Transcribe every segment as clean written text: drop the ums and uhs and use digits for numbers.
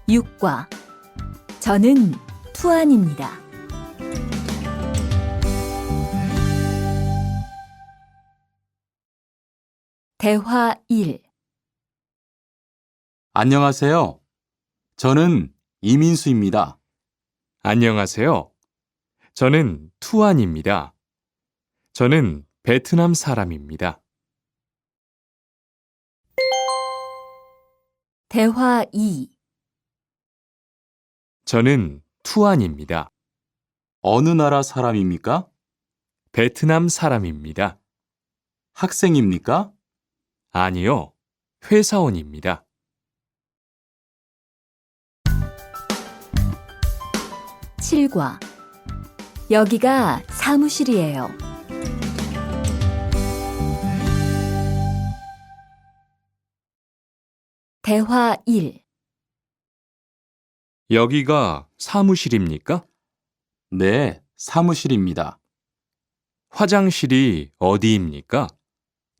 6과 저는 투안입니다. 대화 1. 안녕하세요. 저는 이민수입니다. 안녕하세요. 저는 투안입니다. 저는 베트남 사람입니다. 대화 2. 저는 투안입니다. 어느 나라 사람입니까? 베트남 사람입니다. 학생입니까? 아니요, 회사원입니다. 7과 여기가 사무실이에요. 대화 1. 여기가 사무실입니까? 네, 사무실입니다. 화장실이 어디입니까?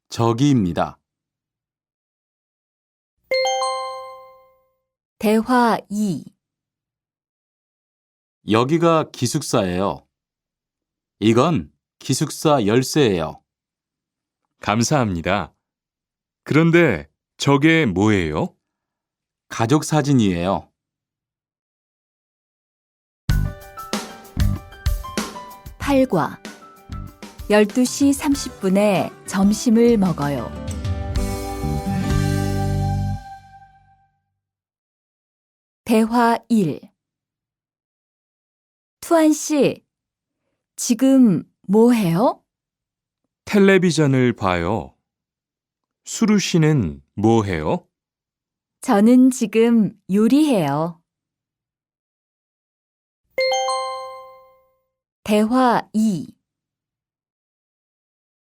저기입니다. 대화 2. 여기가 기숙사예요. 이건 기숙사 열쇠예요. 감사합니다. 그런데 저게 뭐예요? 가족 사진이에요. 8과 12시 30분에 점심을 먹어요. 대화 1. 투안 씨, 지금 뭐 해요? 텔레비전을 봐요. 수루 씨는 뭐 해요? 저는 지금 요리해요. 대화 2.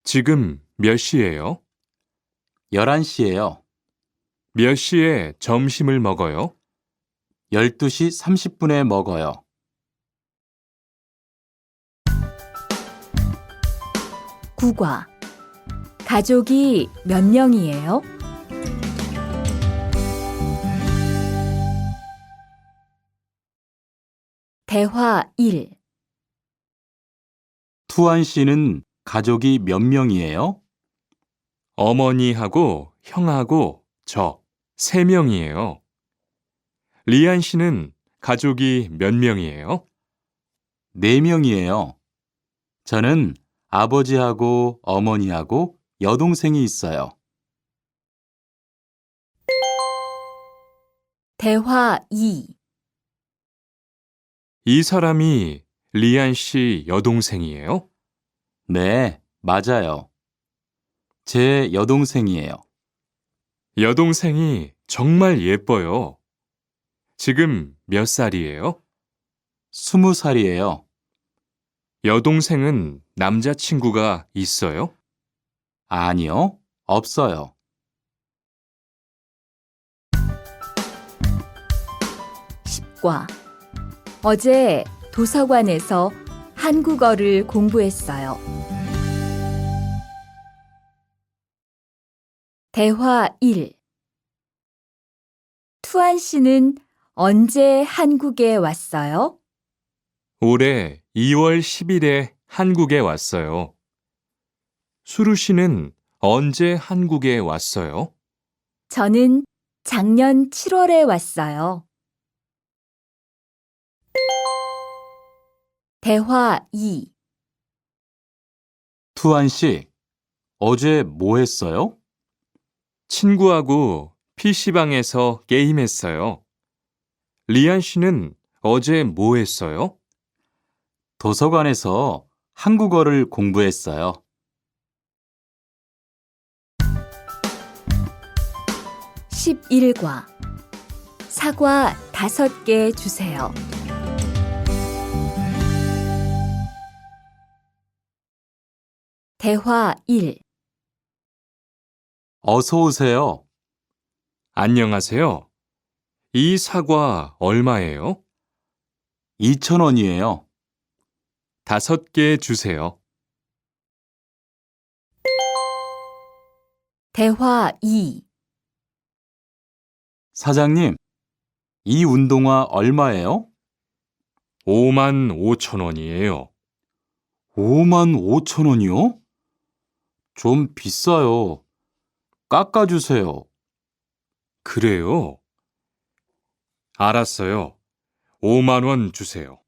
지금 몇 시예요? 11시예요. 몇 시에 점심을 먹어요? 12시 30분에 먹어요. 9과 가족이 몇 명이에요? 대화 1. 투안 씨는 가족이 몇 명이에요? 어머니하고 형하고 저 3명이에요. 리안 씨는 가족이 몇 명이에요? 4명이에요. 저는 아버지하고 어머니하고 여동생이 있어요. 대화 2. 이 사람이 리안 씨 여동생이에요? 네, 맞아요. 제 여동생이에요. 여동생이 정말 예뻐요. 지금 몇 살이에요? 20살이에요. 여동생은 남자친구가 있어요? 아니요, 없어요. 10과 어제 도서관에서 한국어를 공부했어요. 대화 1. 투안 씨는 언제 한국에 왔어요? 올해 2월 10일에 한국에 왔어요. 수루 씨는 언제 한국에 왔어요? 저는 작년 7월에 왔어요. 대화 2. 투안 씨, 어제 뭐 했어요? 친구하고 PC방에서 게임했어요. 리안 씨는 어제 뭐 했어요? 도서관에서 한국어를 공부했어요. 11과 사과 5개 주세요. 대화 1. 어서 오세요. 안녕하세요. 이 사과 얼마예요? 2,000원이에요. 5개 주세요. 대화 2. 사장님, 이 운동화 얼마예요? 5만 5천 원이에요. 5만 5천 원이요? 좀 비싸요. 깎아주세요. 그래요? 알았어요. 5만 원 주세요.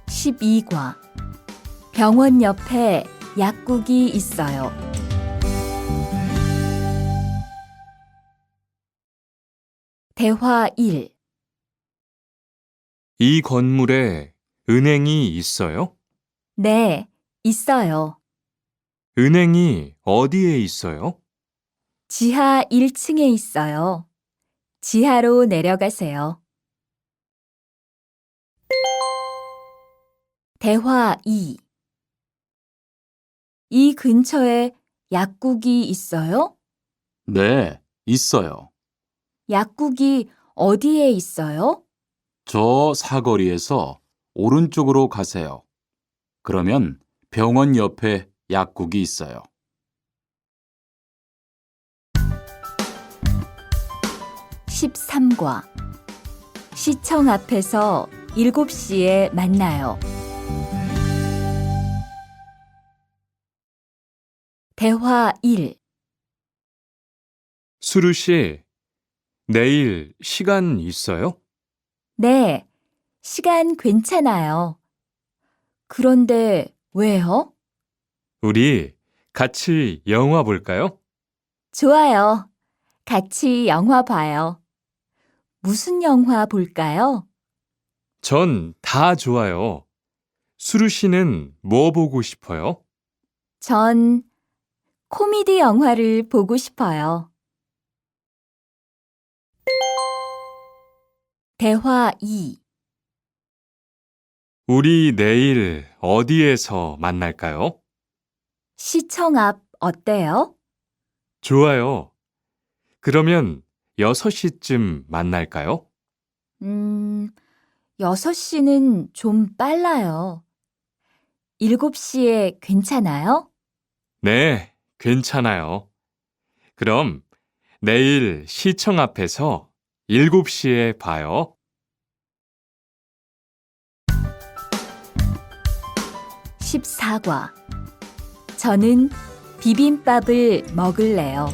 12과 병원 옆에 약국이 있어요. 대화 1. 이 건물에 은행이 있어요? 네, 있어요. 은행이 어디에 있어요? 지하 1층에 있어요. 지하로 내려가세요. 대화 2. 이 근처에 약국이 있어요? 네, 있어요. 약국이 어디에 있어요? 저 사거리에서 오른쪽으로 가세요. 그러면 병원 옆에 약국이 있어요. 13과 시청 앞에서 7시에 만나요. 대화 1. 수루 씨, 내일 시간 있어요? 네, 시간 괜찮아요. 그런데 왜요? 우리 같이 영화 볼까요? 좋아요. 같이 영화 봐요. 무슨 영화 볼까요? 전 다 좋아요. 수루 씨는 뭐 보고 싶어요? 전 코미디 영화를 보고 싶어요. 대화 2. 우리 내일 어디에서 만날까요? 시청 앞 어때요? 좋아요. 그러면 6시쯤 만날까요? 6시는 좀 빨라요. 7시에 괜찮아요? 네, 괜찮아요. 그럼 내일 시청 앞에서 7시에 봐요. 14과 저는 비빔밥을 먹을래요.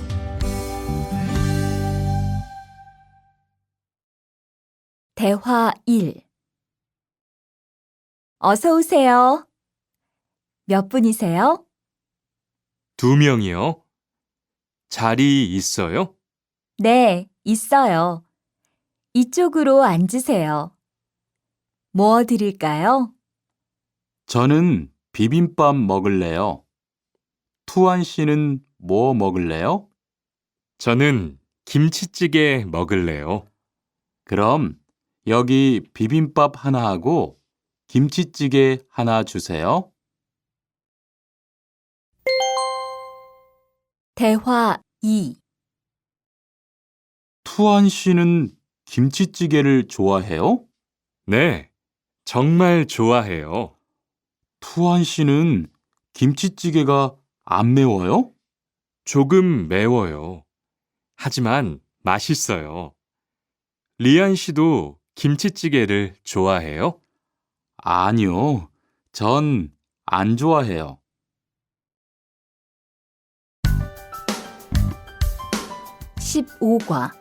대화 1. 어서 오세요. 몇 분이세요? 2명이요. 자리 있어요? 네, 있어요. 이쪽으로 앉으세요. 뭐 드릴까요? 저는 비빔밥 먹을래요. 투안 씨는 뭐 먹을래요? 저는 김치찌개 먹을래요. 그럼 여기 비빔밥 하나 하고 김치찌개 하나 주세요. 대화 2. 투안 씨는 김치찌개를 좋아해요? 네, 정말 좋아해요. 투안 씨는 김치찌개가 안 매워요? 조금 매워요. 하지만 맛있어요. 리안 씨도 김치찌개를 좋아해요? 아니요. 전 안 좋아해요. 15과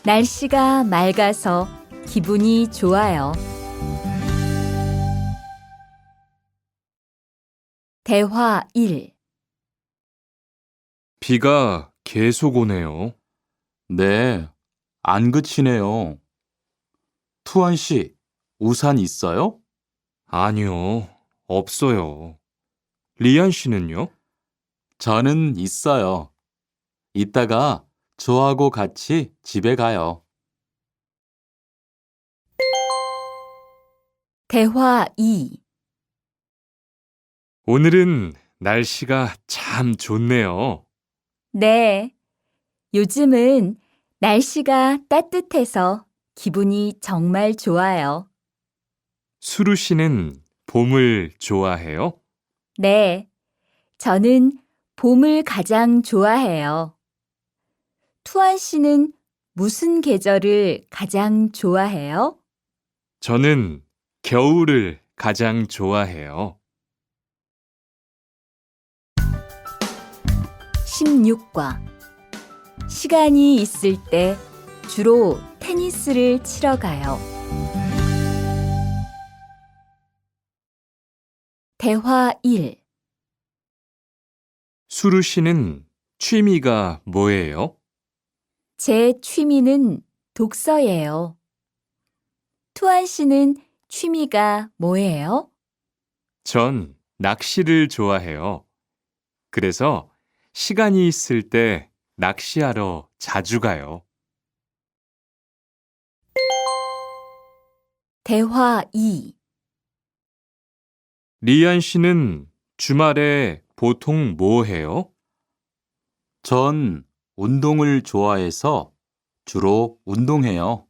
날씨가 맑아서 기분이 좋아요. 대화 1. 비가 계속 오네요. 네, 안 그치네요. 투안 씨, 우산 있어요? 아니요, 없어요. 리안 씨는요? 저는 있어요. 이따가 저하고 같이 집에 가요. 대화 2. 오늘은 날씨가 참 좋네요. 네, 요즘은 날씨가 따뜻해서 기분이 정말 좋아요. 수루 씨는 봄을 투안 씨는 무슨 계절을 가장 좋아해요? 저는 겨울을 가장 좋아해요. 16과 시간이 있을 때 주로 테니스를 치러 가요. 대화 1. 수루 씨는 취미가 뭐예요? 제 취미는 독서예요. 투안 씨는 취미가 뭐예요? 전 낚시를 좋아해요. 그래서 시간이 있을 때 낚시하러 자주 가요. 대화 2. 리안 씨는 주말에 보통 뭐 해요? 전 운동을 좋아해서 주로 운동해요.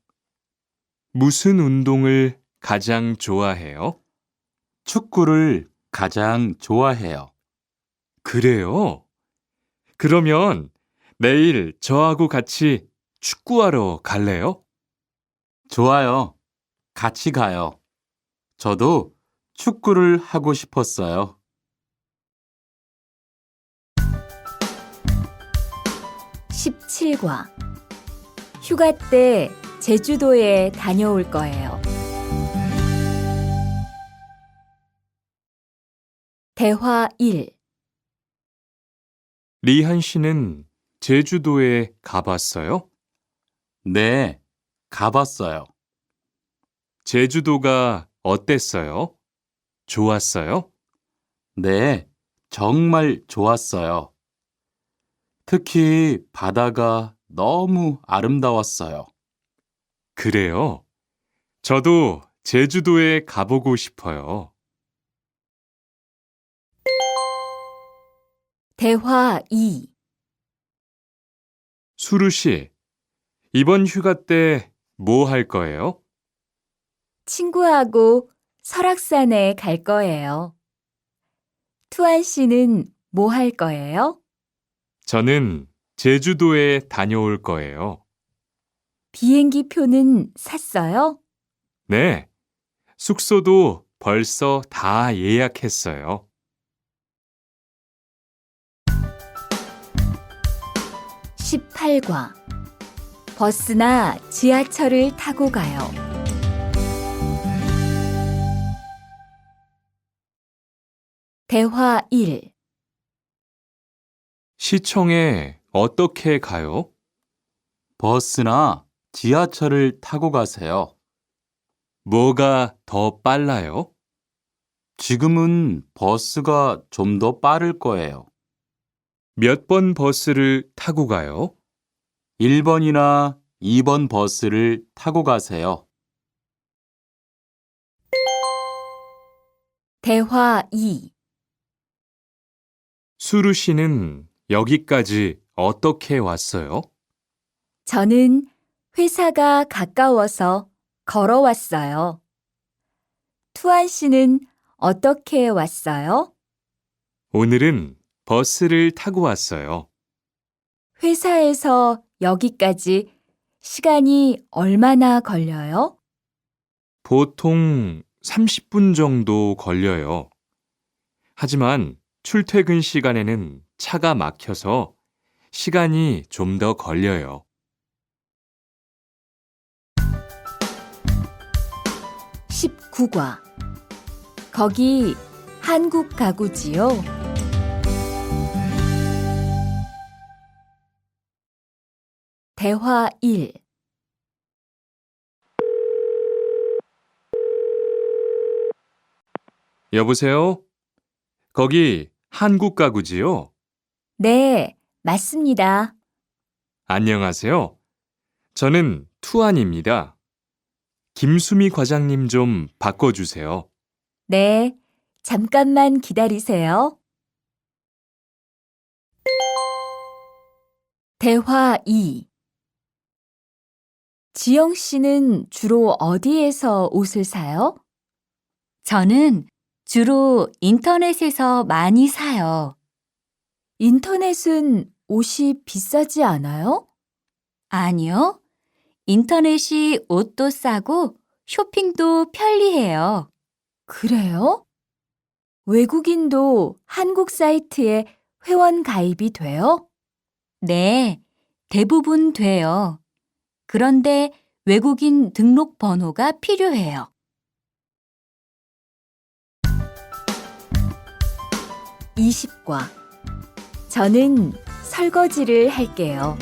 무슨 운동을 가장 좋아해요? 축구를 가장 좋아해요. 그래요? 그러면 내일 저하고 같이 축구하러 갈래요? 좋아요. 같이 가요. 저도 축구를 하고 싶었어요. 17과 휴가 때 제주도에 다녀올 거예요. 대화 1. 리한 씨는 제주도에 가봤어요? 네, 가봤어요. 제주도가 어땠어요? 좋았어요? 네, 정말 좋았어요. 특히 바다가 너무 아름다웠어요. 그래요? 저도 제주도에 가보고 싶어요. 대화 2. 수루 씨, 이번 휴가 때 뭐 할 거예요? 친구하고 설악산에 갈 거예요. 투안 씨는 뭐 할 거예요? 저는 제주도에 다녀올 거예요. 비행기 표는 샀어요? 네, 숙소도 벌써 다 예약했어요. 18과 버스나 지하철을 타고 가요. 대화 1. 시청에 어떻게 가요? 버스나 지하철을 타고 가세요. 뭐가 더 빨라요? 지금은 버스가 좀 더 빠를 거예요. 몇 번 버스를 타고 가요? 1번이나 2번 버스를 타고 가세요. 대화 2. 수루 씨는 여기까지 어떻게 왔어요? 저는 회사가 가까워서 걸어왔어요. 투안 씨는 어떻게 왔어요? 오늘은 버스를 타고 왔어요. 회사에서 여기까지 시간이 얼마나 걸려요? 보통 30분 정도 걸려요. 하지만 출퇴근 시간에는 차가 막혀서 시간이 좀 더 걸려요. 19과 거기 한국 가구지요? 대화 1. 여보세요? 거기 한국 가구지요? 네, 맞습니다. 안녕하세요. 저는 투안입니다. 김수미 과장님 좀 바꿔주세요. 네, 잠깐만 기다리세요. 대화 2. 지영 씨는 주로 어디에서 옷을 사요? 저는 주로 인터넷에서 많이 사요. 인터넷은 옷이 비싸지 않아요? 아니요. 인터넷이 옷도 싸고 쇼핑도 편리해요. 그래요? 외국인도 한국 사이트에 회원 가입이 돼요? 네, 대부분 돼요. 그런데 외국인 등록 번호가 필요해요. 20과 저는 설거지를 할게요.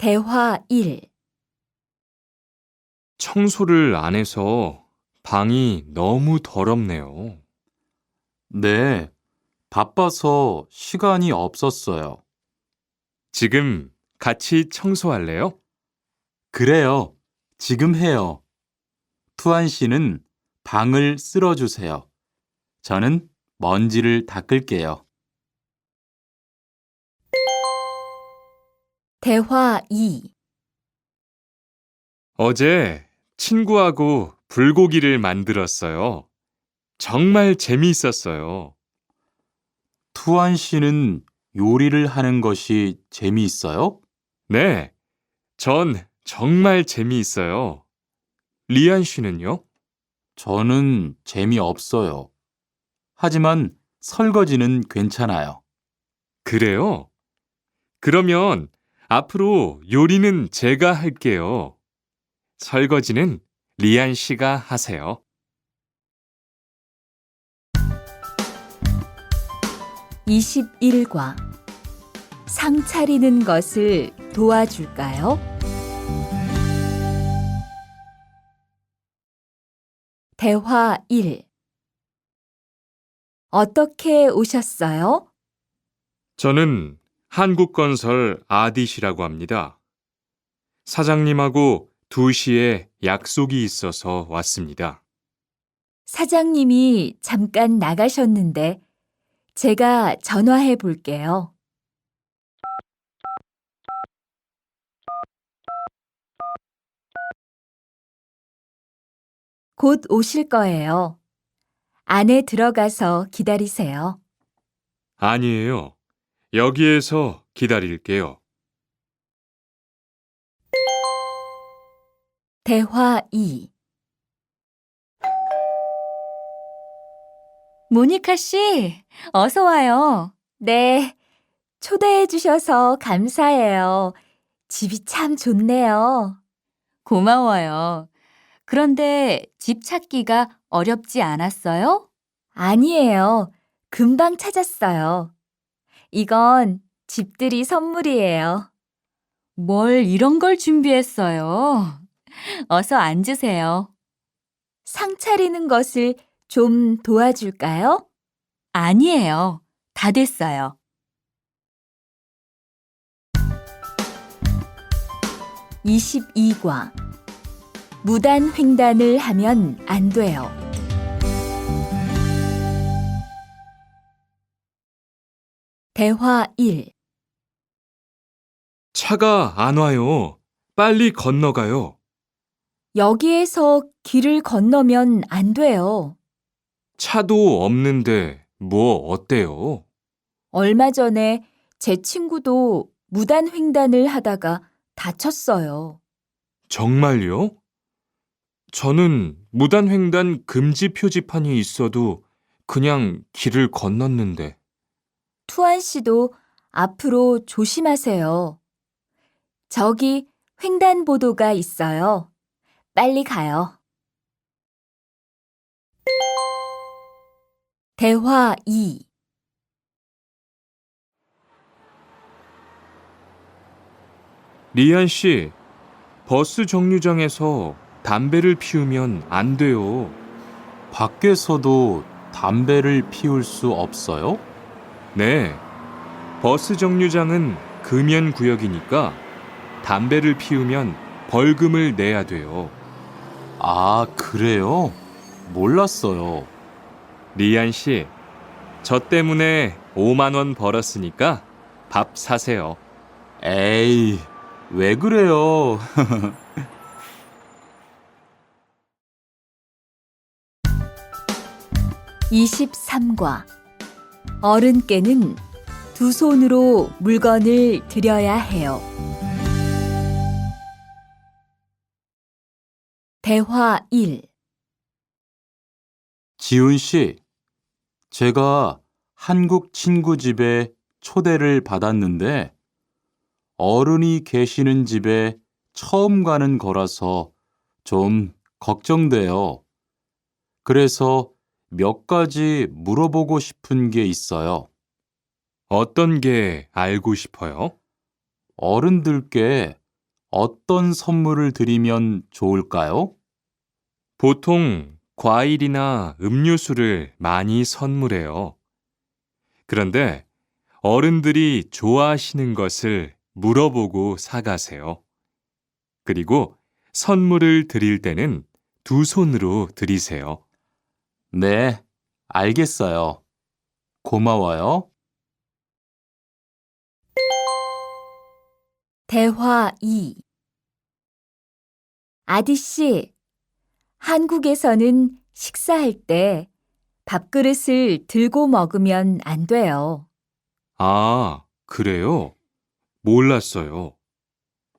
대화 1. 청소를 안 해서 방이 너무 더럽네요. 네, 바빠서 시간이 없었어요. 지금 같이 청소할래요? 그래요. 지금 해요. 투안 씨는 방을 쓸어주세요. 저는 먼지를 닦을게요. 대화 2. 어제 친구하고 불고기를 만들었어요. 정말 재미있었어요. 투안 씨는 요리를 하는 것이 재미있어요? 네, 전 정말 재미있어요. 리안 씨는요? 저는 재미없어요. 하지만 설거지는 괜찮아요. 그래요? 그러면 앞으로 요리는 제가 할게요. 설거지는 리안 씨가 하세요. 21과 상 차리는 것을 도와줄까요? 대화 1. 어떻게 오셨어요? 저는 한국건설 아디시라고 합니다. 사장님하고 2시에 약속이 있어서 왔습니다. 사장님이 잠깐 나가셨는데 제가 전화해 볼게요. 곧 오실 거예요. 안에 들어가서 기다리세요. 아니에요. 여기에서 기다릴게요. 대화 2. 모니카 씨, 어서 와요. 네, 초대해 주셔서 감사해요. 집이 참 좋네요. 고마워요. 그런데 집 찾기가 어렵지 않았어요? 아니에요. 금방 찾았어요. 이건 집들이 선물이에요. 뭘 이런 걸 준비했어요? 어서 앉으세요. 상 차리는 것을 좀 도와줄까요? 아니에요. 다 됐어요. 22과 무단 횡단을 하면 안 돼요. 대화 1. 차가 안 와요. 빨리 건너가요. 여기에서 길을 건너면 안 돼요. 차도 없는데 뭐 어때요? 얼마 전에 제 친구도 무단 횡단을 하다가 다쳤어요. 정말요? 저는 무단횡단 금지 표지판이 있어도 그냥 길을 건넜는데. 투안 씨도 앞으로 조심하세요. 저기 횡단보도가 있어요. 빨리 가요. 대화 2. 리안 씨, 버스 정류장에서 담배를 피우면 안 돼요. 밖에서도 담배를 피울 수 없어요? 네, 버스 정류장은 금연 구역이니까 담배를 피우면 벌금을 내야 돼요. 아, 그래요? 몰랐어요. 리안 씨, 저 때문에 5만 원 벌었으니까 밥 사세요. 에이, 왜 그래요? (23과) 어른께는 두 손으로 물건을 드려야 해요. 대화 1. 지훈 씨, 제가 한국 친구 집에 초대를 받았는데 어른이 계시는 집에 처음 가는 거라서 좀 걱정돼요. 그래서 몇 가지 물어보고 싶은 게 있어요. 어떤 게 알고 싶어요? 어른들께 어떤 선물을 드리면 좋을까요? 보통 과일이나 음료수를 많이 선물해요. 그런데 어른들이 좋아하시는 것을 물어보고 사가세요. 그리고 선물을 드릴 때는 두 손으로 드리세요. 네, 알겠어요. 고마워요. 대화 2. 아디씨, 한국에서는 식사할 때 밥그릇을 들고 먹으면 안 돼요. 아, 그래요? 몰랐어요.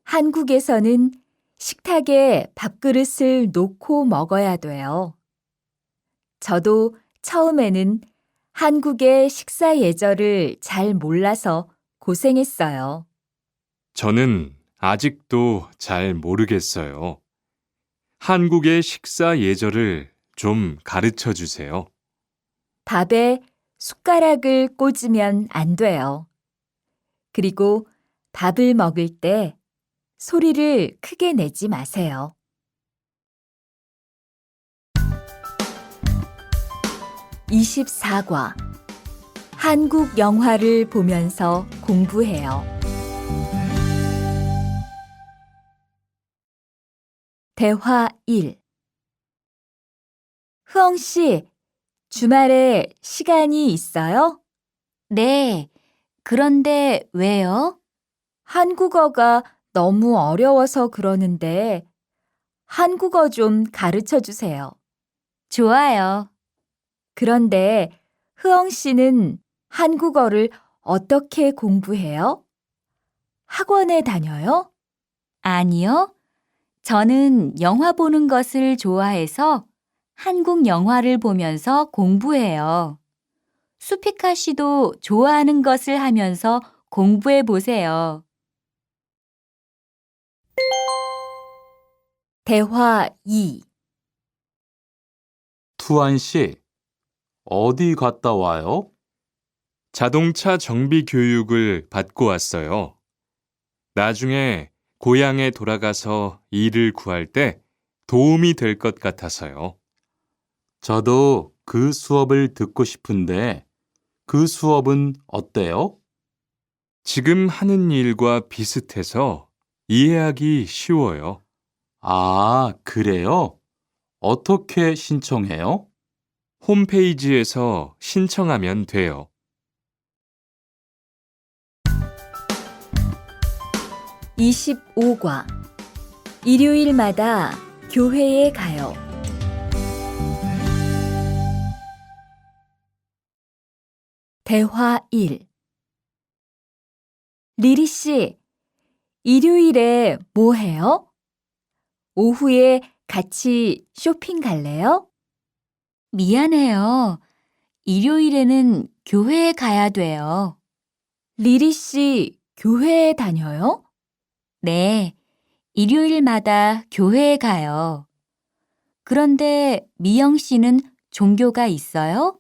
한국에서는 식탁에 밥그릇을 놓고 먹어야 돼요. 저도 처음에는 한국의 식사 예절을 잘 몰라서 고생했어요. 저는 아직도 잘 모르겠어요. 한국의 식사 예절을 좀 가르쳐 주세요. 밥에 숟가락을 꽂으면 안 돼요. 그리고 밥을 먹을 때 소리를 크게 내지 마세요. 24과 한국 영화를 보면서 공부해요. 대화 1. 흐엉 씨, 주말에 시간이 있어요? 네. 그런데 왜요? 한국어가 너무 어려워서 그러는데 한국어 좀 가르쳐 주세요. 좋아요. 그런데 흐엉 씨는 한국어를 어떻게 공부해요? 학원에 다녀요? 아니요. 저는 영화 보는 것을 좋아해서 한국 영화를 보면서 공부해요. 수피카 씨도 좋아하는 것을 하면서 공부해 보세요. 대화 2. 투안 씨, 어디 갔다 와요? 자동차 정비 교육을 받고 왔어요. 나중에 고향에 돌아가서 일을 구할 때 도움이 될 것 같아서요. 저도 그 수업을 듣고 싶은데 그 수업은 어때요? 지금 하는 일과 비슷해서 이해하기 쉬워요. 아, 그래요? 어떻게 신청해요? 홈페이지에서 신청하면 돼요. 25과 일요일마다 교회에 가요. 대화 1. 리리 씨, 일요일에 뭐 해요? 오후에 같이 쇼핑 갈래요? 미안해요. 일요일에는 교회에 가야 돼요. 리리 씨, 교회에 다녀요? 네, 일요일마다 교회에 가요. 그런데 미영 씨는 종교가 있어요?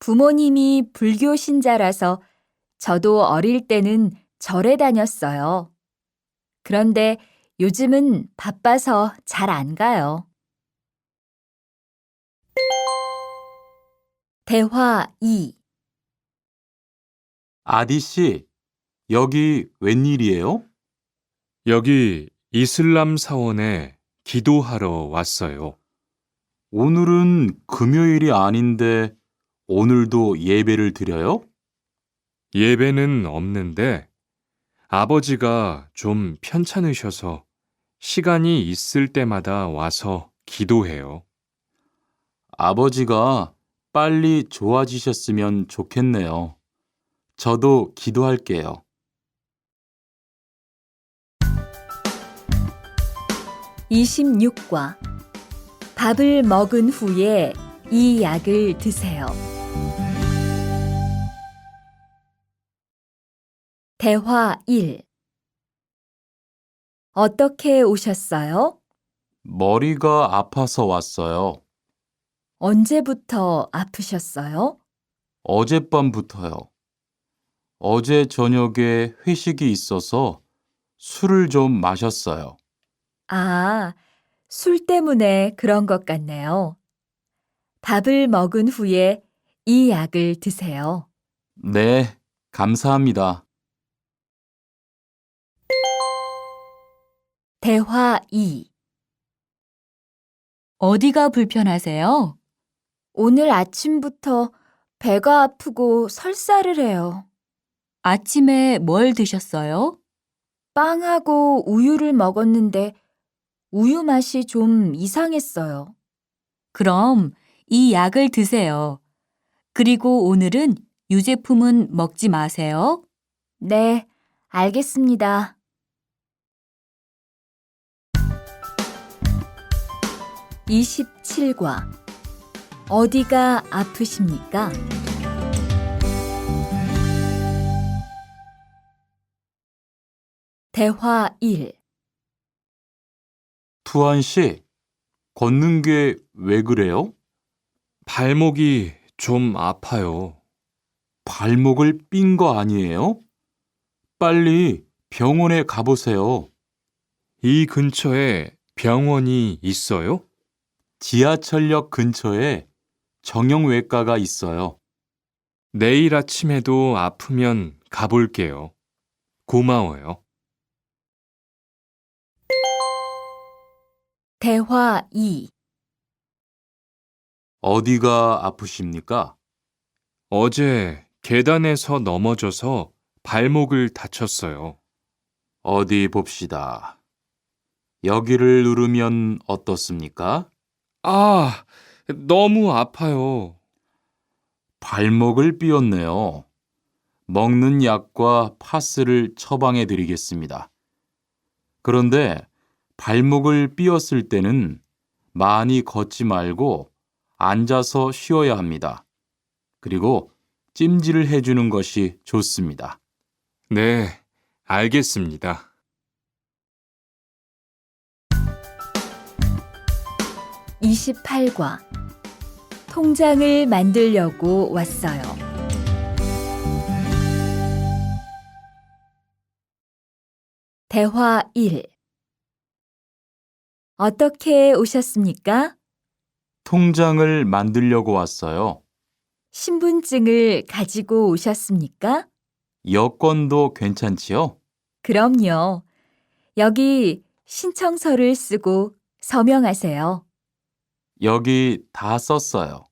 부모님이 불교 신자라서 저도 어릴 때는 절에 다녔어요. 그런데 요즘은 바빠서 잘 안 가요. 대화 2. 아디 씨, 여기 웬일이에요? 여기 이슬람 사원에 기도하러 왔어요. 오늘은 금요일이 아닌데 오늘도 예배를 드려요? 예배는 없는데 아버지가 좀 편찮으셔서 시간이 있을 때마다 와서 기도해요. 아버지가 빨리 좋아지셨으면 좋겠네요. 저도 기도할게요. 26과 밥을 먹은 후에 이 약을 드세요. 대화 1. 어떻게 오셨어요? 머리가 아파서 왔어요. 언제부터 아프셨어요? 어젯밤부터요. 어제 저녁에 회식이 있어서 술을 좀 마셨어요. 아, 술 때문에 그런 것 같네요. 밥을 먹은 후에 이 약을 드세요. 네, 감사합니다. 대화 2. 어디가 불편하세요? 오늘 아침부터 배가 아프고 설사를 해요. 아침에 뭘 드셨어요? 빵하고 우유를 먹었는데 우유 맛이 좀 이상했어요. 그럼 이 약을 드세요. 그리고 오늘은 유제품은 먹지 마세요. 네, 알겠습니다. 27과 어디가 아프십니까? 대화 1. 투한 씨, 걷는 게 왜 그래요? 발목이 좀 아파요. 발목을 삔 거 아니에요? 빨리 병원에 가보세요. 이 근처에 병원이 있어요? 지하철역 근처에 정형외과가 있어요. 내일 아침에도 아프면 가볼게요. 고마워요. 대화 2. 어디가 아프십니까? 어제 계단에서 넘어져서 발목을 다쳤어요. 어디 봅시다. 여기를 누르면 어떻습니까? 아, 너무 아파요. 발목을 삐었네요. 먹는 약과 파스를 처방해 드리겠습니다. 그런데 발목을 삐었을 때는 많이 걷지 말고 앉아서 쉬어야 합니다. 그리고 찜질을 해주는 것이 좋습니다. 네, 알겠습니다. 28과 통장을 만들려고 왔어요. 대화 1. 어떻게 오셨습니까? 통장을 만들려고 왔어요. 신분증을 가지고 오셨습니까? 여권도 괜찮지요? 그럼요. 여기 신청서를 쓰고 서명하세요. 여기 다 썼어요.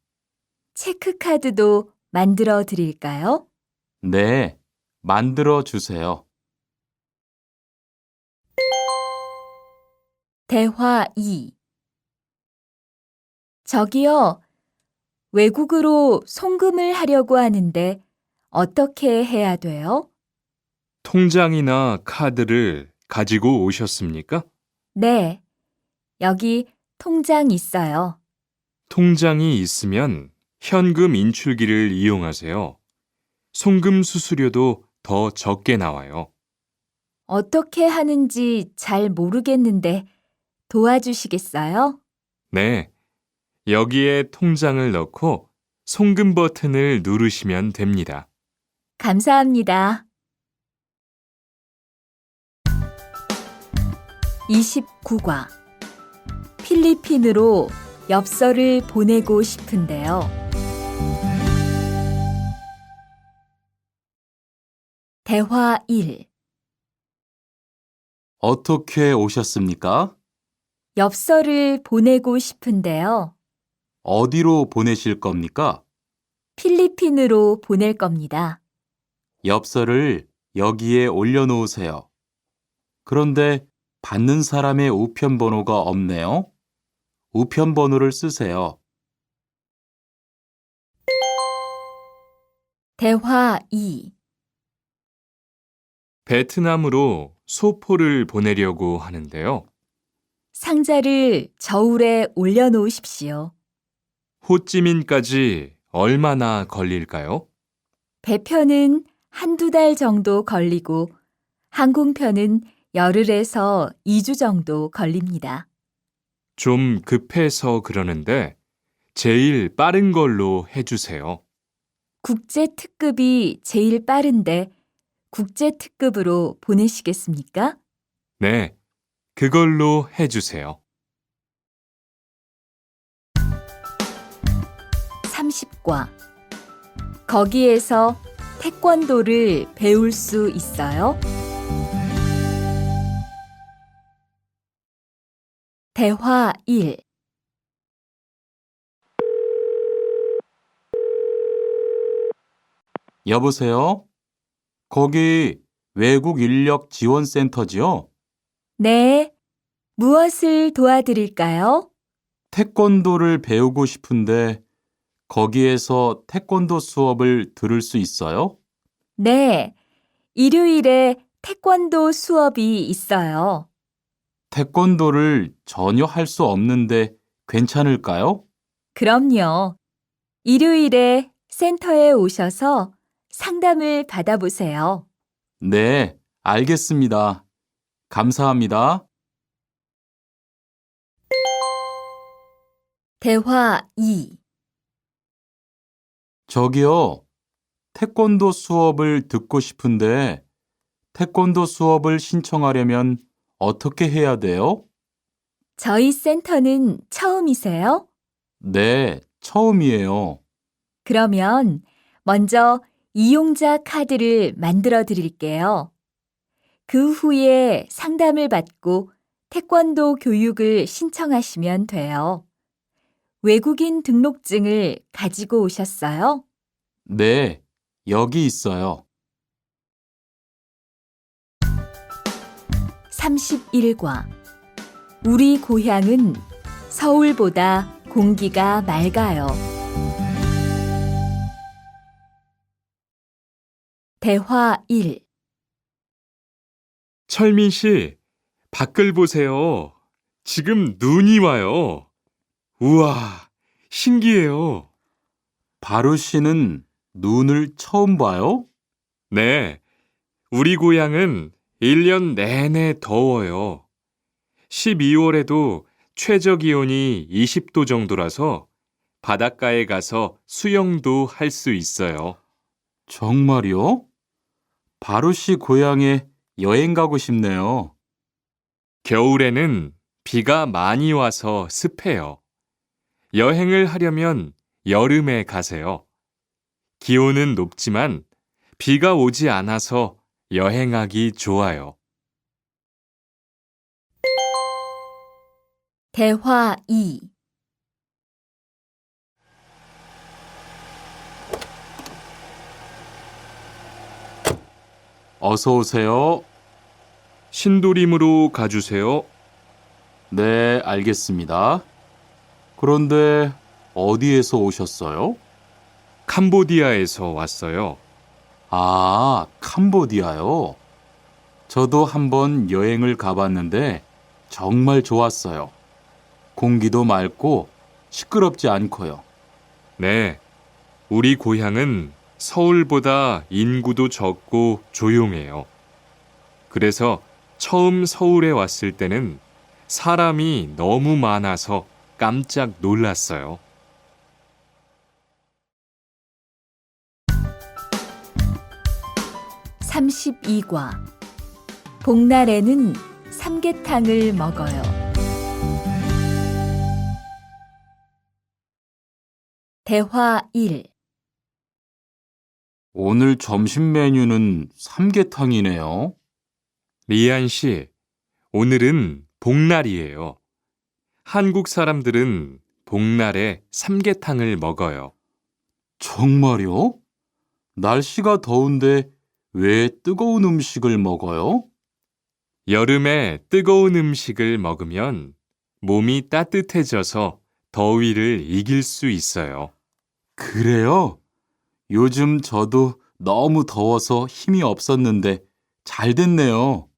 체크카드도 만들어 드릴까요? 네, 만들어 주세요. 대화 2. 저기요, 외국으로 송금을 하려고 하는데 어떻게 해야 돼요? 통장이나 카드를 가지고 오셨습니까? 네, 여기 통장 있어요. 통장이 있으면 현금 인출기를 이용하세요. 송금 수수료도 더 적게 나와요. 어떻게 하는지 잘 모르겠는데 도와주시겠어요? 네, 여기에 통장을 넣고 송금 버튼을 누르시면 됩니다. 감사합니다. 29과 필리핀으로 엽서를 보내고 싶은데요. 대화 1. 어떻게 오셨습니까? 엽서를 보내고 싶은데요. 어디로 보내실 겁니까? 필리핀으로 보낼 겁니다. 엽서를 여기에 올려놓으세요. 그런데 받는 사람의 우편번호가 없네요. 우편번호를 쓰세요. 대화 2. 베트남으로 소포를 보내려고 하는데요. 상자를 저울에 올려놓으십시오. 호찌민까지 얼마나 걸릴까요? 배편은 한두 달 정도 걸리고 항공편은 열흘에서 2주 정도 걸립니다. 좀 급해서 그러는데 제일 빠른 걸로 해주세요. 국제 특급이 제일 빠른데 국제 특급으로 보내시겠습니까? 네, 그걸로 해주세요. 30과. 거기에서 태권도를 배울 수 있어요? 대화 1. 여보세요? 거기 외국 인력 지원센터지요? 네. 무엇을 도와드릴까요? 태권도를 배우고 싶은데 거기에서 태권도 수업을 들을 수 있어요? 네. 일요일에 태권도 수업이 있어요. 태권도를 전혀 할 수 없는데 괜찮을까요? 그럼요. 일요일에 센터에 오셔서 상담을 받아보세요. 네, 알겠습니다. 감사합니다. 대화 2. 저기요, 태권도 수업을 듣고 싶은데 태권도 수업을 신청하려면 어떻게 해야 돼요? 저희 센터는 처음이세요? 네, 처음이에요. 그러면 먼저 이용자 카드를 만들어 드릴게요. 그 후에 상담을 받고 태권도 교육을 신청하시면 돼요. 외국인 등록증을 가지고 오셨어요? 네, 여기 있어요. 31과. 우리 고향은 서울보다 공기가 맑아요. 대화 1. 철민 씨, 밖을 보세요. 지금 눈이 와요. 우와, 신기해요. 바루 씨는 눈을 처음 봐요? 네, 우리 고향은 1년 내내 더워요. 12월에도 최저 기온이 20도 정도라서 바닷가에 가서 수영도 할 수 있어요. 정말요? 바루 씨 고향에 여행 가고 싶네요. 겨울에는 비가 많이 와서 습해요. 여행을 하려면 여름에 가세요. 기온은 높지만 비가 오지 않아서 여행하기 좋아요. 대화 2. 어서 오세요. 신도림으로 가주세요. 네, 알겠습니다. 그런데 어디에서 오셨어요? 캄보디아에서 왔어요. 아, 캄보디아요. 저도 한번 여행을 가봤는데 정말 좋았어요. 공기도 맑고 시끄럽지 않고요. 네, 우리 고향은 서울보다 인구도 적고 조용해요. 그래서 처음 서울에 왔을 때는 사람이 너무 많아서 깜짝 놀랐어요. 32과. 복날에는 삼계탕을 먹어요. 대화 1. 오늘 점심 메뉴는 삼계탕이네요. 리안 씨, 오늘은 복날이에요. 한국 사람들은 복날에 삼계탕을 먹어요. 정말요? 날씨가 더운데 왜 뜨거운 음식을 먹어요? 여름에 뜨거운 음식을 먹으면 몸이 따뜻해져서 더위를 이길 수 있어요. 그래요? 요즘 저도 너무 더워서 힘이 없었는데 잘 됐네요.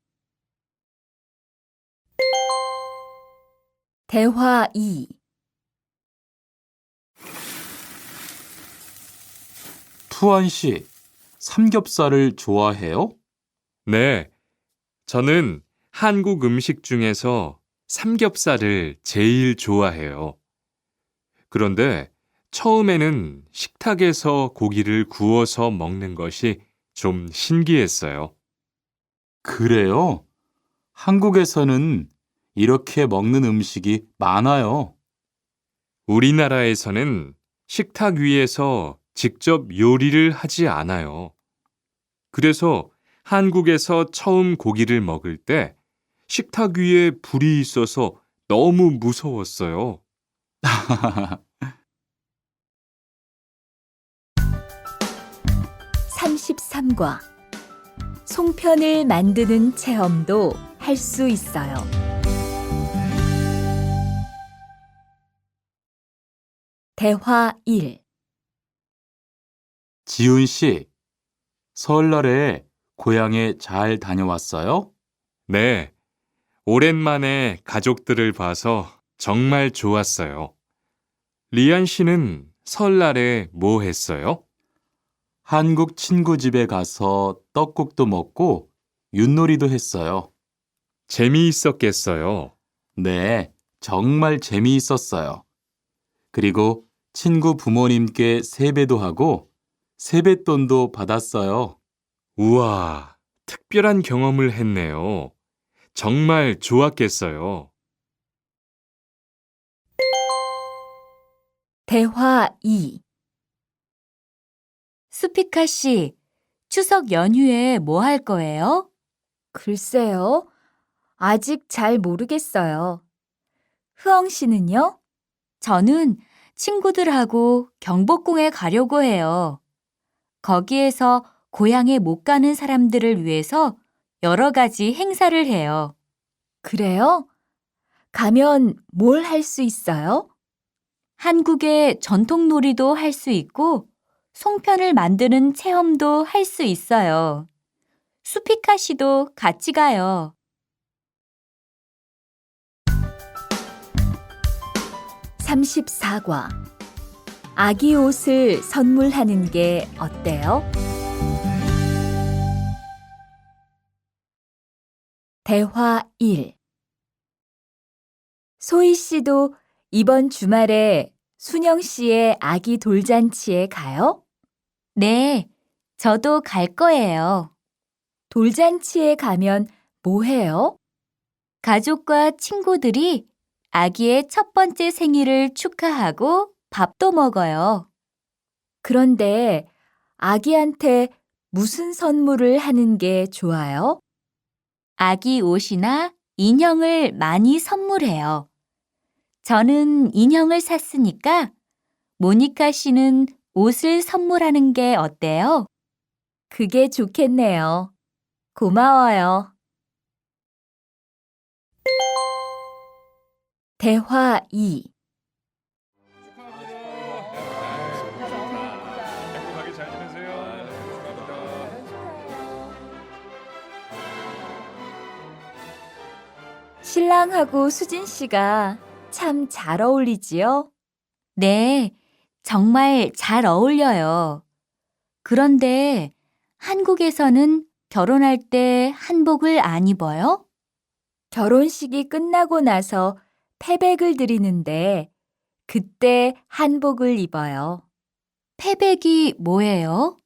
대화 2. 투안 씨, 삼겹살을 좋아해요? 네, 저는 한국 음식 중에서 삼겹살을 제일 좋아해요. 그런데 처음에는 식탁에서 고기를 구워서 먹는 것이 좀 신기했어요. 그래요? 한국에서는 이렇게 먹는 음식이 많아요. 우리나라에서는 식탁 위에서 직접 요리를 하지 않아요. 그래서 한국에서 처음 고기를 먹을 때 식탁 위에 불이 있어서 너무 무서웠어요. 33과 송편을 만드는 체험도 할 수 있어요. 대화 1. 지훈 씨, 설날에 고향에 잘 다녀왔어요? 네, 오랜만에 가족들을 봐서 정말 좋았어요. 리안 씨는 설날에 뭐 했어요? 한국 친구 집에 가서 떡국도 먹고 윷놀이도 했어요. 재미있었겠어요. 네, 정말 재미있었어요. 그리고 친구 부모님께 세배도 하고 세뱃돈도 받았어요. 우와, 특별한 경험을 했네요. 정말 좋았겠어요. 대화 2. 수피카 씨, 추석 연휴에 뭐 할 거예요? 글쎄요. 아직 잘 모르겠어요. 흐엉 씨는요? 저는 친구들하고 경복궁에 가려고 해요. 거기에서 고향에 못 가는 사람들을 위해서 여러 가지 행사를 해요. 그래요? 가면 뭘 할 수 있어요? 한국의 전통 놀이도 할 수 있고 송편을 만드는 체험도 할 수 있어요. 수피카 씨도 같이 가요. 34과 아기 옷을 선물하는 게 어때요? 대화 1. 소희 씨도 이번 주말에 순영 씨의 아기 돌잔치에 가요? 네, 저도 갈 거예요. 돌잔치에 가면 뭐 해요? 가족과 친구들이 아기의 첫 번째 생일을 축하하고 밥도 먹어요. 그런데 아기한테 무슨 선물을 하는 게 좋아요? 아기 옷이나 인형을 많이 선물해요. 저는 인형을 샀으니까 모니카 씨는 옷을 선물하는 게 어때요? 그게 좋겠네요. 고마워요. 대화 2. 행복하게 잘 지내세요. 신랑하고 수진 씨가 참 잘 어울리지요? 네, 정말 잘 어울려요. 그런데 한국에서는 결혼할 때 한복을 안 입어요? 결혼식이 끝나고 나서 패백을 드리는데 그때 한복을 입어요. 패백이 뭐예요?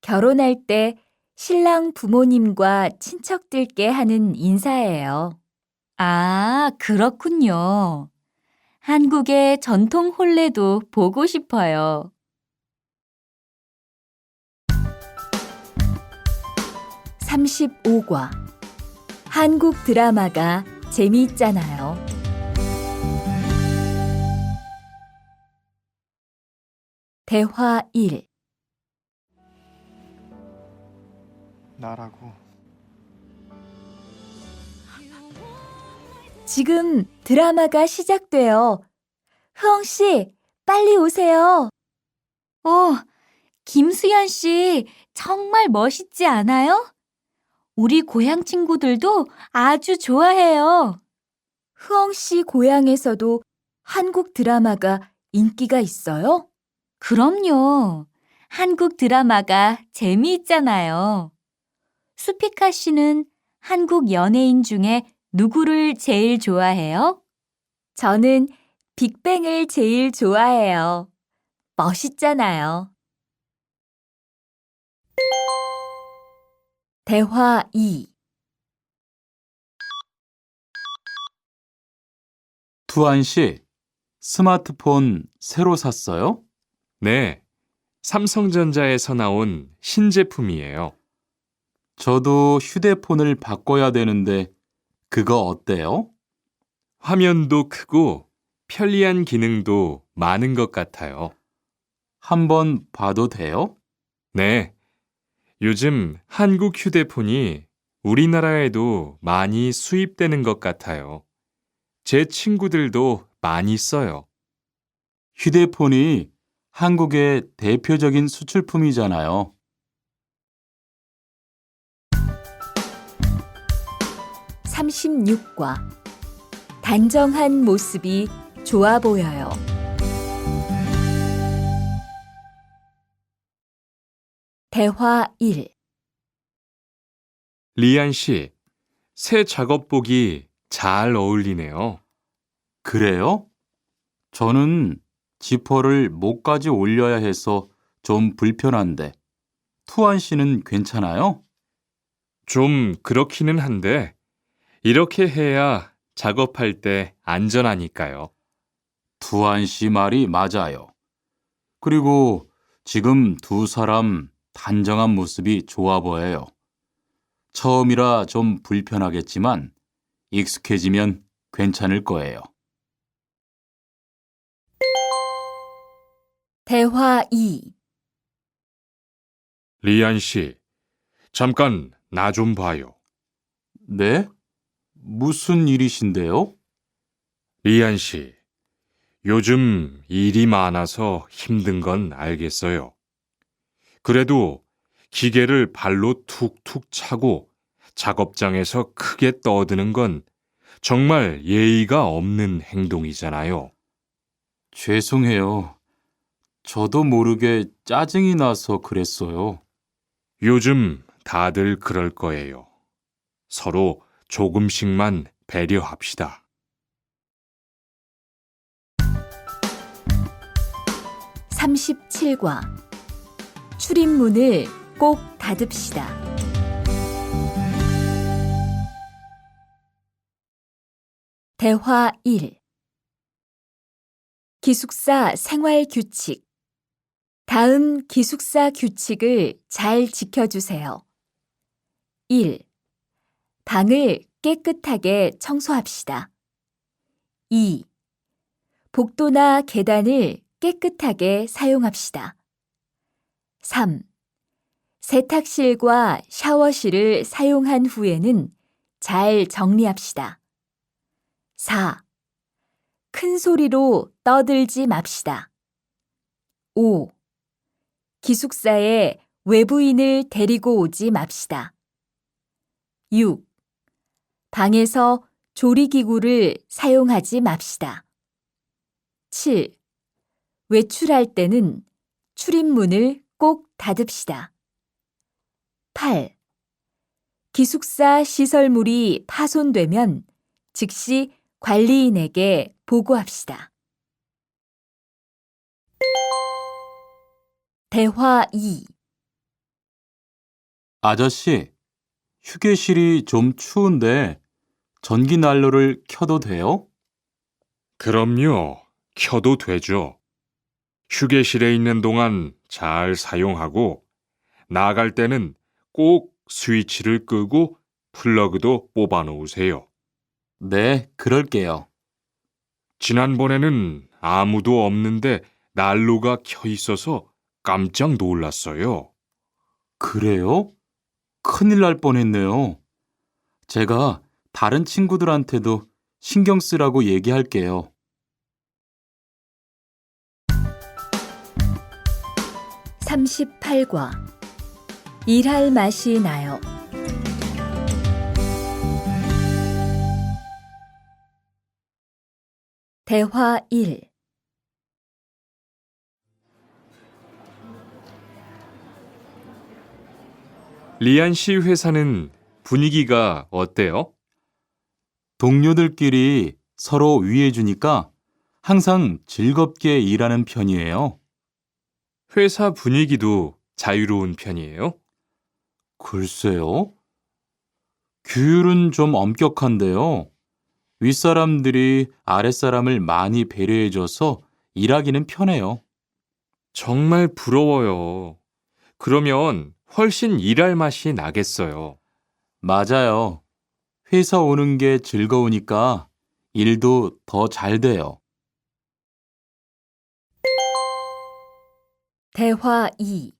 결혼할 때 신랑 부모님과 친척들께 하는 인사예요. 아, 그렇군요. 한국의 전통 혼례도 보고 싶어요. 35과 한국 드라마가 재미있잖아요. 대화 1. 나라고. 지금 드라마가 시작돼요. 흐엉 씨, 빨리 오세요. 김수현 씨 정말 멋있지 않아요? 우리 고향 친구들도 아주 좋아해요. 흐엉 씨 고향에서도 한국 드라마가 인기가 있어요? 그럼요. 한국 드라마가 재미있잖아요. 수피카 씨는 한국 연예인 중에 누구를 제일 좋아해요? 저는 빅뱅을 제일 좋아해요. 멋있잖아요. 대화 2. 투안 씨, 스마트폰 새로 샀어요? 네, 삼성전자에서 나온 신제품이에요. 저도 휴대폰을 바꿔야 되는데 그거 어때요? 화면도 크고 편리한 기능도 많은 것 같아요. 한번 봐도 돼요? 네, 요즘 한국 휴대폰이 우리나라에도 많이 수입되는 것 같아요. 제 친구들도 많이 써요. 휴대폰이 한국의 대표적인 수출품이잖아요. 36과 단정한 모습이 좋아 보여요. 대화 1. 리안 씨, 새 작업복이 잘 어울리네요. 그래요? 저는 지퍼를 목까지 올려야 해서 좀 불편한데, 투안 씨는 괜찮아요? 좀 그렇기는 한데, 이렇게 해야 작업할 때 안전하니까요. 투안 씨 말이 맞아요. 그리고 지금 두 사람 단정한 모습이 좋아 보여요. 처음이라 좀 불편하겠지만 익숙해지면 괜찮을 거예요. 대화 2. 리안 씨, 잠깐 나 좀 봐요. 네? 무슨 일이신데요? 리안 씨, 요즘 일이 많아서 힘든 건 알겠어요. 그래도 기계를 발로 툭툭 차고 작업장에서 크게 떠드는 건 정말 예의가 없는 행동이잖아요. 죄송해요. 저도 모르게 짜증이 나서 그랬어요. 요즘 다들 그럴 거예요. 서로 조금씩만 배려합시다. 37과 출입문을 꼭 닫읍시다. 대화 1. 기숙사 생활 규칙. 다음 기숙사 규칙을 잘 지켜주세요. 1. 방을 깨끗하게 청소합시다. 2. 복도나 계단을 깨끗하게 사용합시다. 3. 세탁실과 샤워실을 사용한 후에는 잘 정리합시다. 4. 큰 소리로 떠들지 맙시다. 5. 기숙사에 외부인을 데리고 오지 맙시다. 6. 방에서 조리기구를 사용하지 맙시다. 7. 외출할 때는 출입문을 꼭 닫읍시다. 8. 기숙사 시설물이 파손되면 즉시 관리인에게 보고합시다. 대화 2. 아저씨, 휴게실이 좀 추운데 전기 난로를 켜도 돼요? 그럼요. 켜도 되죠. 휴게실에 있는 동안 잘 사용하고 나갈 때는 꼭 스위치를 끄고 플러그도 뽑아 놓으세요. 네, 그럴게요. 지난번에는 아무도 없는데 난로가 켜 있어서 깜짝 놀랐어요. 그래요? 큰일 날 뻔했네요. 제가 다른 친구들한테도 신경 쓰라고 얘기할게요. 38과 일할 맛이 나요. 대화 1. 리안 씨 회사는 분위기가 어때요? 동료들끼리 서로 위해주니까 항상 즐겁게 일하는 편이에요. 회사 분위기도 자유로운 편이에요? 글쎄요. 규율은 좀 엄격한데요. 윗사람들이 아랫사람을 많이 배려해줘서 일하기는 편해요. 정말 부러워요. 그러면 훨씬 일할 맛이 나겠어요. 맞아요. 회사 오는 게 즐거우니까 일도 더 잘 돼요. 대화 2.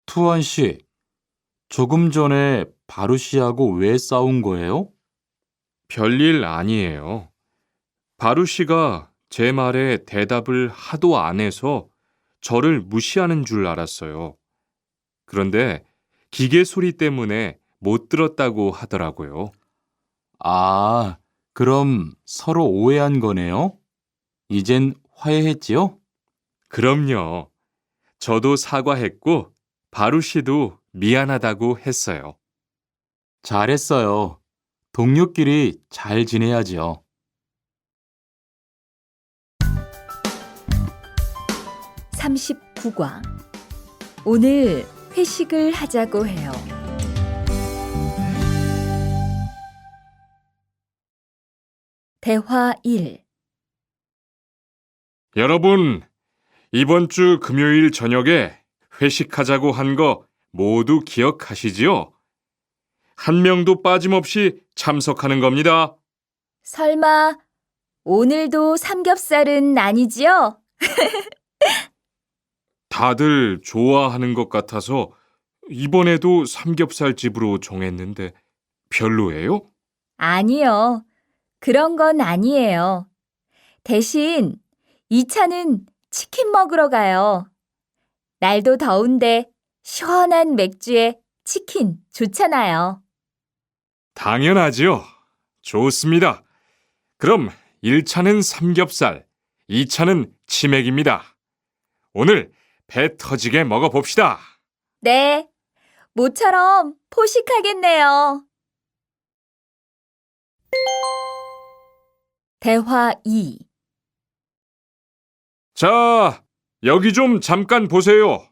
투원 씨, 조금 전에 바루 씨하고 왜 싸운 거예요? 별일 아니에요. 바루 씨가 제 말에 대답을 하도 안 해서 저를 무시하는 줄 알았어요. 그런데 기계 소리 때문에 못 들었다고 하더라고요. 아, 그럼 서로 오해한 거네요? 이젠 화해했지요? 그럼요. 저도 사과했고 바루 씨도 미안하다고 했어요. 잘했어요. 동료끼리 잘 지내야지요. 39과 오늘 회식을 하자고 해요. 대화 1. 여러분, 이번 주 금요일 저녁에 회식하자고 한 거 모두 기억하시지요? 한 명도 빠짐없이 참석하는 겁니다. 설마 오늘도 삼겹살은 아니지요? 다들 좋아하는 것 같아서 이번에도 삼겹살 집으로 정했는데 별로예요? 아니요. 그런 건 아니에요. 대신 2차는 치킨 먹으러 가요. 날도 더운데 시원한 맥주에 치킨 좋잖아요. 당연하지요. 좋습니다. 그럼 1차는 삼겹살, 2차는 치맥입니다. 오늘 배 터지게 먹어봅시다. 네, 모처럼 포식하겠네요. 대화 2. 자, 여기 좀 잠깐 보세요.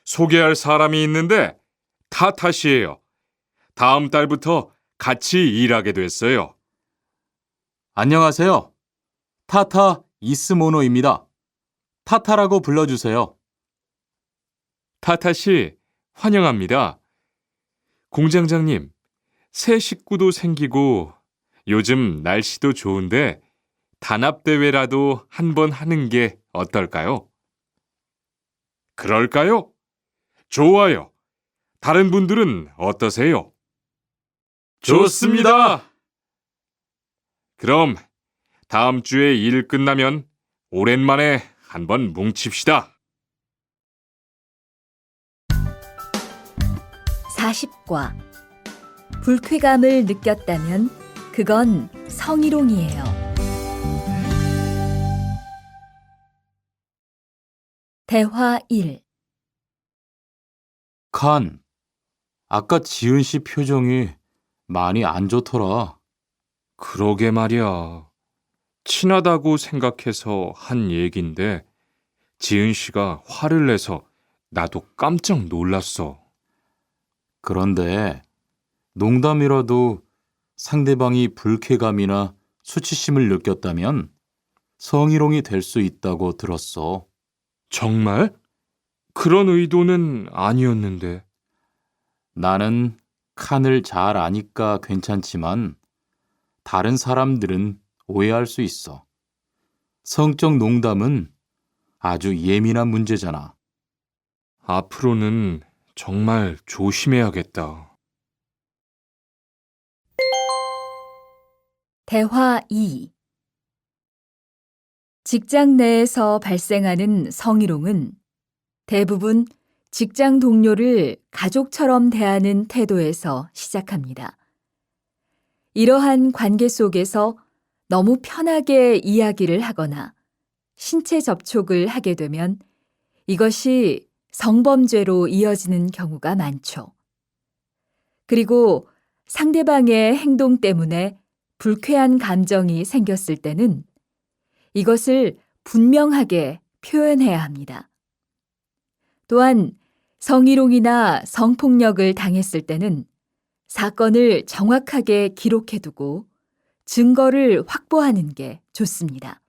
소개할 사람이 있는데 타타 씨예요. 다음 달부터 같이 일하게 됐어요. 안녕하세요. 타타 이스모노입니다. 타타라고 불러주세요. 타타 씨, 환영합니다. 공장장님, 새 식구도 생기고 요즘 날씨도 좋은데 단합대회라도 한번 하는 게 어떨까요? 그럴까요? 좋아요. 다른 분들은 어떠세요? 좋습니다. 그럼 다음 주에 일 끝나면 오랜만에 한번 뭉칩시다. 40과 불쾌감을 느꼈다면 그건 성희롱이에요. 대화 1. 칸, 아까 지은 씨 표정이 많이 안 좋더라. 그러게 말이야. 친하다고 생각해서 한 얘긴데 지은 씨가 화를 내서 나도 깜짝 놀랐어. 그런데 농담이라도 상대방이 불쾌감이나 수치심을 느꼈다면 성희롱이 될 수 있다고 들었어. 정말? 그런 의도는 아니었는데. 나는 칸을 잘 아니까 괜찮지만 다른 사람들은 오해할 수 있어. 성적 농담은 아주 예민한 문제잖아. 앞으로는 정말 조심해야겠다. 대화 2. 직장 내에서 발생하는 성희롱은 대부분 직장 동료를 가족처럼 대하는 태도에서 시작합니다. 이러한 관계 속에서 너무 편하게 이야기를 하거나 신체 접촉을 하게 되면 이것이 성범죄로 이어지는 경우가 많죠. 그리고 상대방의 행동 때문에 불쾌한 감정이 생겼을 때는 이것을 분명하게 표현해야 합니다. 또한 성희롱이나 성폭력을 당했을 때는 사건을 정확하게 기록해두고 증거를 확보하는 게 좋습니다.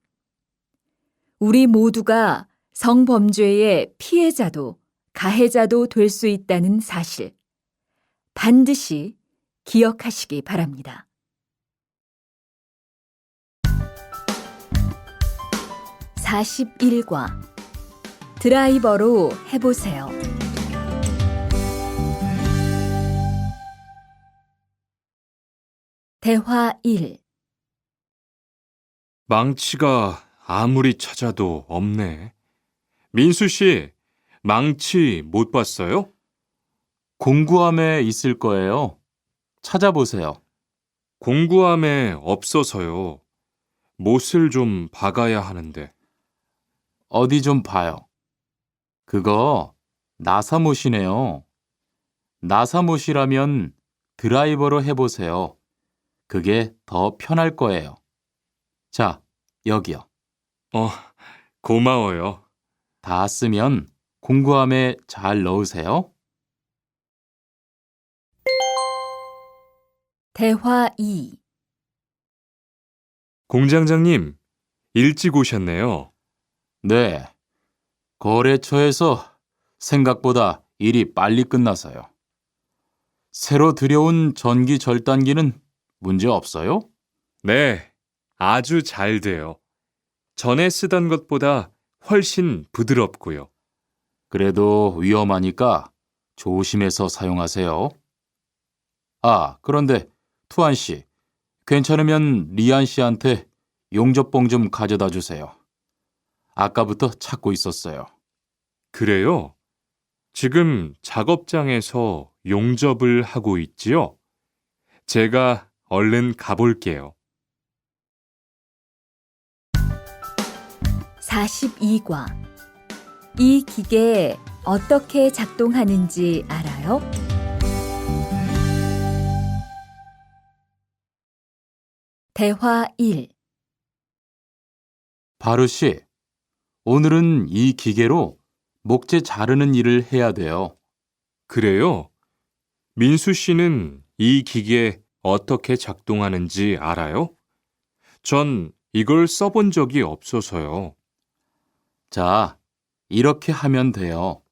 우리 모두가 성범죄의 피해자도 가해자도 될 수 있다는 사실, 반드시 기억하시기 바랍니다. (41과) 드라이버로 해보세요. 대화 1. 망치가 아무리 찾아도 없네. 민수 씨, 망치 못 봤어요? 공구함에 있을 거예요. 찾아보세요. 공구함에 없어서요. 못을 좀 박아야 하는데. 어디 좀 봐요. 그거 나사못이네요. 나사못이라면 드라이버로 해보세요. 그게 더 편할 거예요. 자, 여기요. 고마워요. 다 쓰면 공구함에 잘 넣으세요. 대화 2. 공장장님, 일찍 오셨네요. 네. 거래처에서 생각보다 일이 빨리 끝나서요. 새로 들여온 전기 절단기는 문제 없어요? 네, 아주 잘 돼요. 전에 쓰던 것보다 훨씬 부드럽고요. 그래도 위험하니까 조심해서 사용하세요. 아, 그런데 투안 씨, 괜찮으면 리안 씨한테 용접봉 좀 가져다 주세요. 아까부터 찾고 있었어요. 그래요? 지금 작업장에서 용접을 하고 있지요? 제가 얼른 가볼게요. 42과. 이 기계 어떻게 작동하는지 알아요? 대화 1. 바르 씨, 오늘은 이 기계로 목재 자르는 일을 해야 돼요. 그래요? 민수 씨는 이 기계 어떻게 작동하는지 알아요? 전 이걸 써본 적이 없어서요. 자, 이렇게 하면 돼요.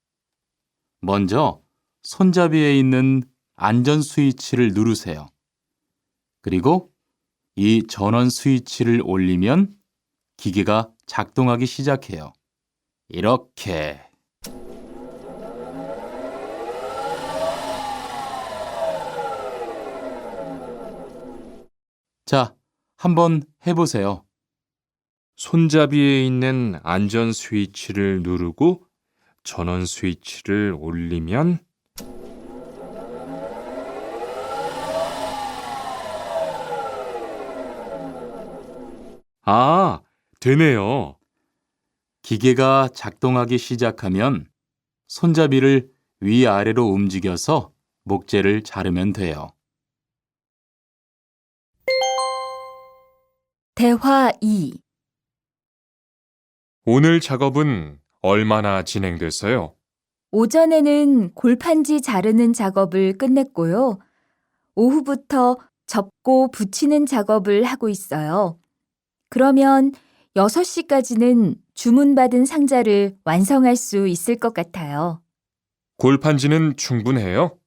먼저 손잡이에 있는 안전 스위치를 누르세요. 그리고 이 전원 스위치를 올리면 기계가 작동하기 시작해요. 이렇게. 자, 한번 해보세요. 손잡이에 있는 안전 스위치를 누르고 전원 스위치를 올리면 되네요. 기계가 작동하기 시작하면 손잡이를 위아래로 움직여서 목재를 자르면 돼요. 대화 2. 오늘 작업은 얼마나 진행됐어요? 오전에는 골판지 자르는 작업을 끝냈고요. 오후부터 접고 붙이는 작업을 하고 있어요. 그러면 6시까지는 주문받은 상자를 완성할 수 있을 것 같아요. 골판지는 충분해요?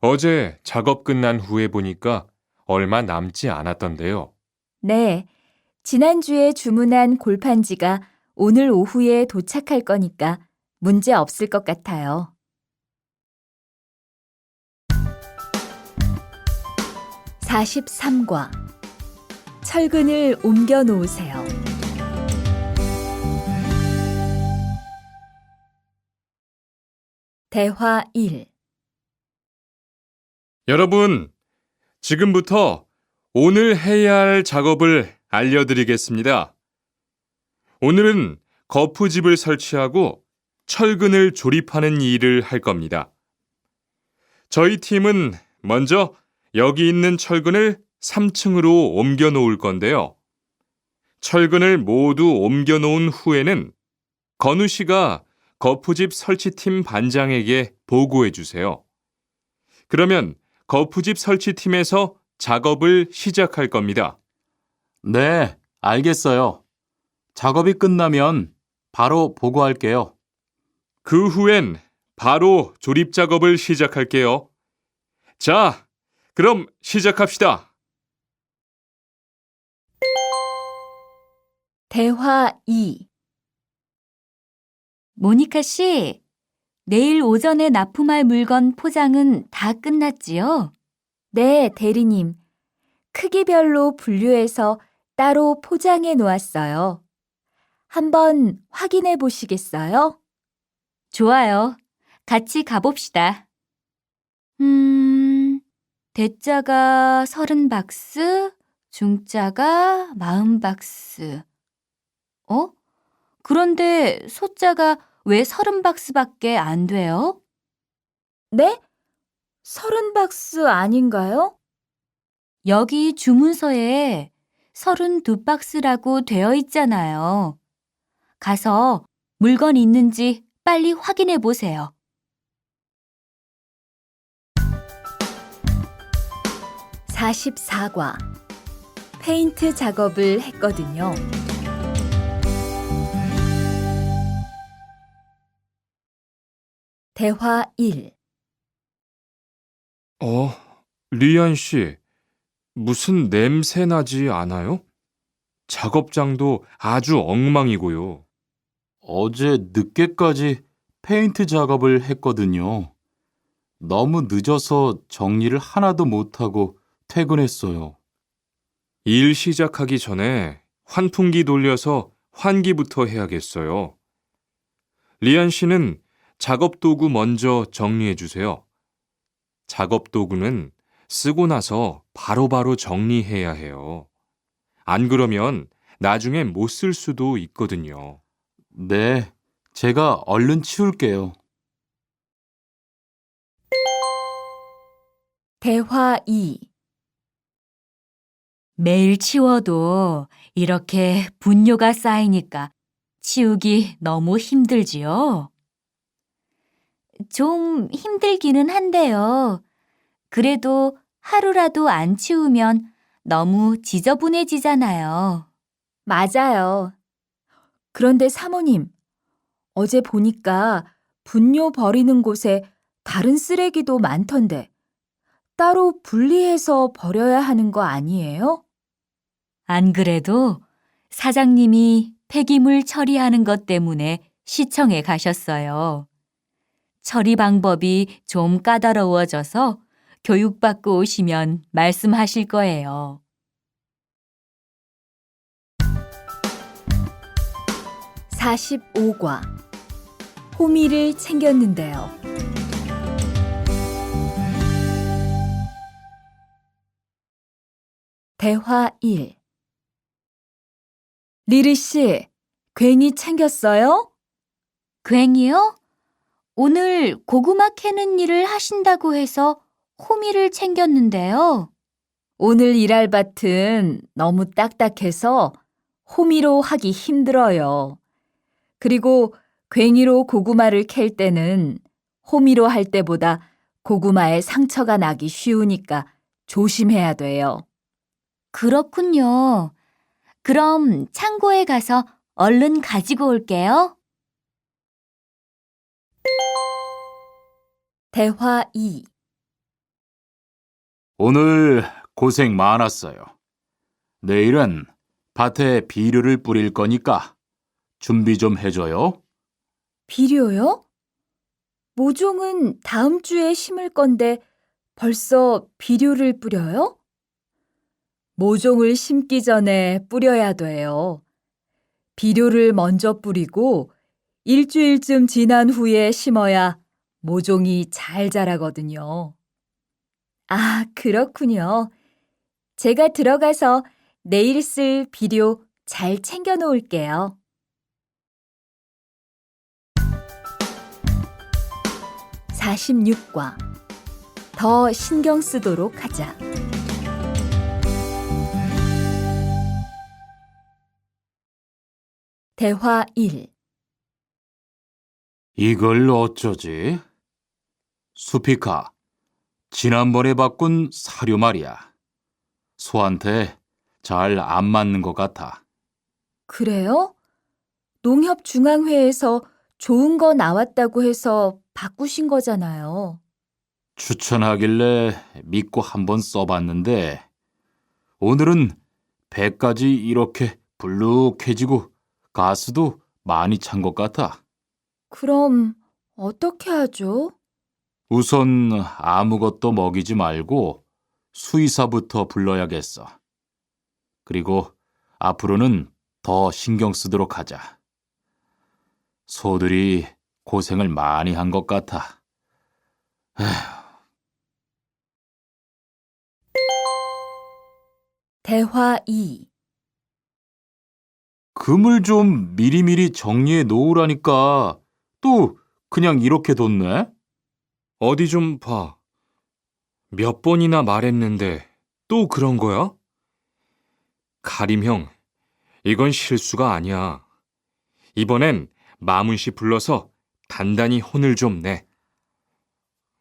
어제 작업 끝난 후에 보니까 얼마 남지 않았던데요. 네, 지난주에 주문한 골판지가 오늘 오후에 도착할 거니까 문제 없을 것 같아요. 43과. 철근을 옮겨 놓으세요. 대화 1. 여러분, 지금부터 오늘 해야 할 작업을 알려드리겠습니다. 오늘은 거푸집을 설치하고 철근을 조립하는 일을 할 겁니다. 저희 팀은 먼저 여기 있는 철근을 3층으로 옮겨 놓을 건데요. 철근을 모두 옮겨 놓은 후에는 건우 씨가 거푸집 설치팀 반장에게 보고해 주세요. 그러면 거푸집 설치팀에서 작업을 시작할 겁니다. 네, 알겠어요. 작업이 끝나면 바로 보고할게요. 그 후엔 바로 조립 작업을 시작할게요. 자, 그럼 시작합시다. 대화 2. 모니카 씨, 내일 오전에 납품할 물건 포장은 다 끝났지요? 네, 대리님. 크기별로 분류해서 따로 포장해 놓았어요. 한번 확인해 보시겠어요? 좋아요. 같이 가봅시다. 대자가 30박스, 중자가 40박스. 그런데 소자가 왜 30박스밖에 안 돼요? 네? 30박스 아닌가요? 여기 주문서에 32박스라고 되어 있잖아요. 가서 물건 있는지 빨리 확인해 보세요. 44과 페인트 작업을 했거든요. 대화 1. 리안 씨, 무슨 냄새 나지 않아요? 작업장도 아주 엉망이고요. 어제 늦게까지 페인트 작업을 했거든요. 너무 늦어서 정리를 하나도 못하고 퇴근했어요. 일 시작하기 전에 환풍기 돌려서 환기부터 해야겠어요. 리안 씨는 작업 도구 먼저 정리해 주세요. 작업 도구는 쓰고 나서 바로바로 정리해야 해요. 안 그러면 나중에 못 쓸 수도 있거든요. 네, 제가 얼른 치울게요. 대화 2. 매일 치워도 이렇게 분뇨가 쌓이니까 치우기 너무 힘들지요? 좀 힘들기는 한데요. 그래도 하루라도 안 치우면 너무 지저분해지잖아요. 맞아요. 그런데 사모님, 어제 보니까 분뇨 버리는 곳에 다른 쓰레기도 많던데 따로 분리해서 버려야 하는 거 아니에요? 안 그래도 사장님이 폐기물 처리하는 것 때문에 시청에 가셨어요. 처리 방법이 좀 까다로워져서 교육받고 오시면 말씀하실 거예요. 45과 호미를 챙겼는데요. 대화 1. 리리 씨, 괭이 챙겼어요? 괭이요? 오늘 고구마 캐는 일을 하신다고 해서 호미를 챙겼는데요. 오늘 일할 밭은 너무 딱딱해서 호미로 하기 힘들어요. 그리고 괭이로 고구마를 캘 때는 호미로 할 때보다 고구마에 상처가 나기 쉬우니까 조심해야 돼요. 그렇군요. 그럼 창고에 가서 얼른 가지고 올게요. 대화 2. 오늘 고생 많았어요. 내일은 밭에 비료를 뿌릴 거니까 준비 좀 해줘요. 비료요? 모종은 다음 주에 심을 건데 벌써 비료를 뿌려요? 모종을 심기 전에 뿌려야 돼요. 비료를 먼저 뿌리고 일주일쯤 지난 후에 심어야 모종이 잘 자라거든요. 아, 그렇군요. 제가 들어가서 내일 쓸 비료 잘 챙겨 놓을게요. 46과 더 신경 쓰도록 하자. 대화 1. 이걸 어쩌지? 수피카, 지난번에 바꾼 사료 말이야. 소한테 잘 안 맞는 것 같아. 그래요? 농협중앙회에서 좋은 거 나왔다고 해서 바꾸신 거잖아요. 추천하길래 믿고 한번 써봤는데 오늘은 배까지 이렇게 불룩해지고 가스도 많이 찬 것 같아. 그럼 어떻게 하죠? 우선 아무것도 먹이지 말고 수의사부터 불러야겠어. 그리고 앞으로는 더 신경 쓰도록 하자. 소들이 고생을 많이 한 것 같아. 대화 2. 금을 좀 미리미리 정리해 놓으라니까 또 그냥 이렇게 뒀네? 어디 좀 봐. 몇 번이나 말했는데 또 그런 거야? 가림 형, 이건 실수가 아니야. 이번엔 마문 씨 불러서 단단히 혼을 좀 내.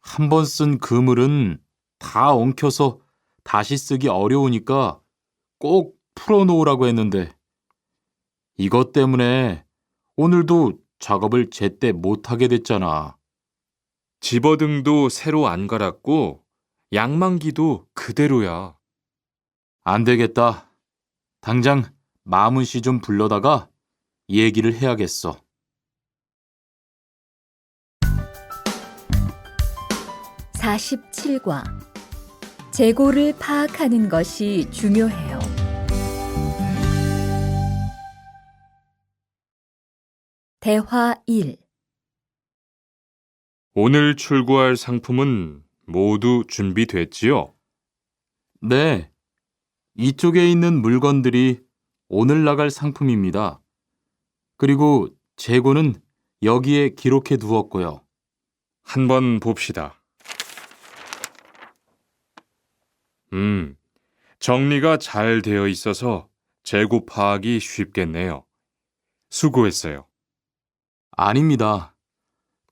한 번 쓴 그물은 다 엉켜서 다시 쓰기 어려우니까 꼭 풀어놓으라고 했는데 이것 때문에 오늘도 작업을 제때 못하게 됐잖아. 집어등도 새로 안 갈았고 양만기도 그대로야. 안 되겠다. 당장 마문 씨 좀 불러다가 얘기를 해야겠어. 47과 재고를 파악하는 것이 중요해요. 대화 1. 오늘 출고할 상품은 모두 준비됐지요? 네, 이쪽에 있는 물건들이 오늘 나갈 상품입니다. 그리고 재고는 여기에 기록해 두었고요. 한번 봅시다. 정리가 잘 되어 있어서 재고 파악이 쉽겠네요. 수고했어요. 아닙니다.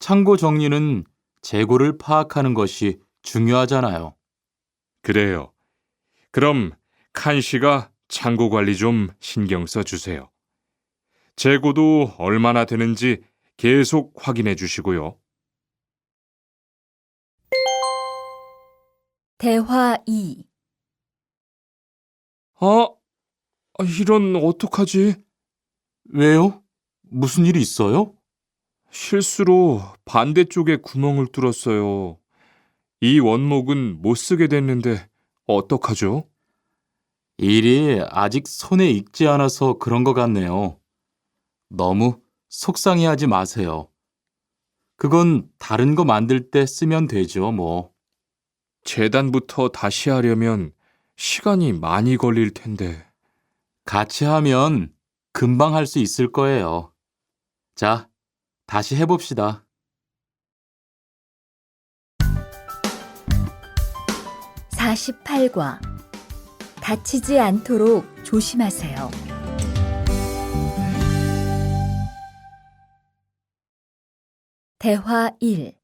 창고 정리는 재고를 파악하는 것이 중요하잖아요. 그래요. 그럼 칸 씨가 창고 관리 좀 신경 써 주세요. 재고도 얼마나 되는지 계속 확인해 주시고요. 대화 2. 이런 어떡하지? 왜요? 무슨 일이 있어요? 실수로 반대쪽에 구멍을 뚫었어요. 이 원목은 못 쓰게 됐는데 어떡하죠? 일이 아직 손에 익지 않아서 그런 것 같네요. 너무 속상해하지 마세요. 그건 다른 거 만들 때 쓰면 되죠, 뭐. 재단부터 다시 하려면 시간이 많이 걸릴 텐데. 같이 하면 금방 할 수 있을 거예요. 자, 다시 해봅시다. 48과 다치지 않도록 조심하세요. 대화 1.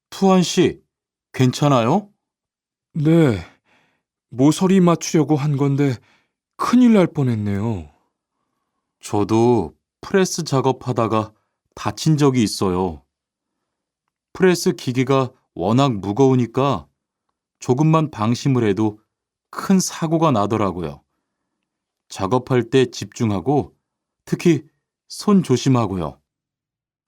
투한 씨, 괜찮아요? 네, 모서리 맞추려고 한 건데 큰일 날 뻔했네요. 저도 프레스 작업하다가 다친 적이 있어요. 프레스 기계가 워낙 무거우니까 조금만 방심을 해도 큰 사고가 나더라고요. 작업할 때 집중하고 특히 손 조심하고요.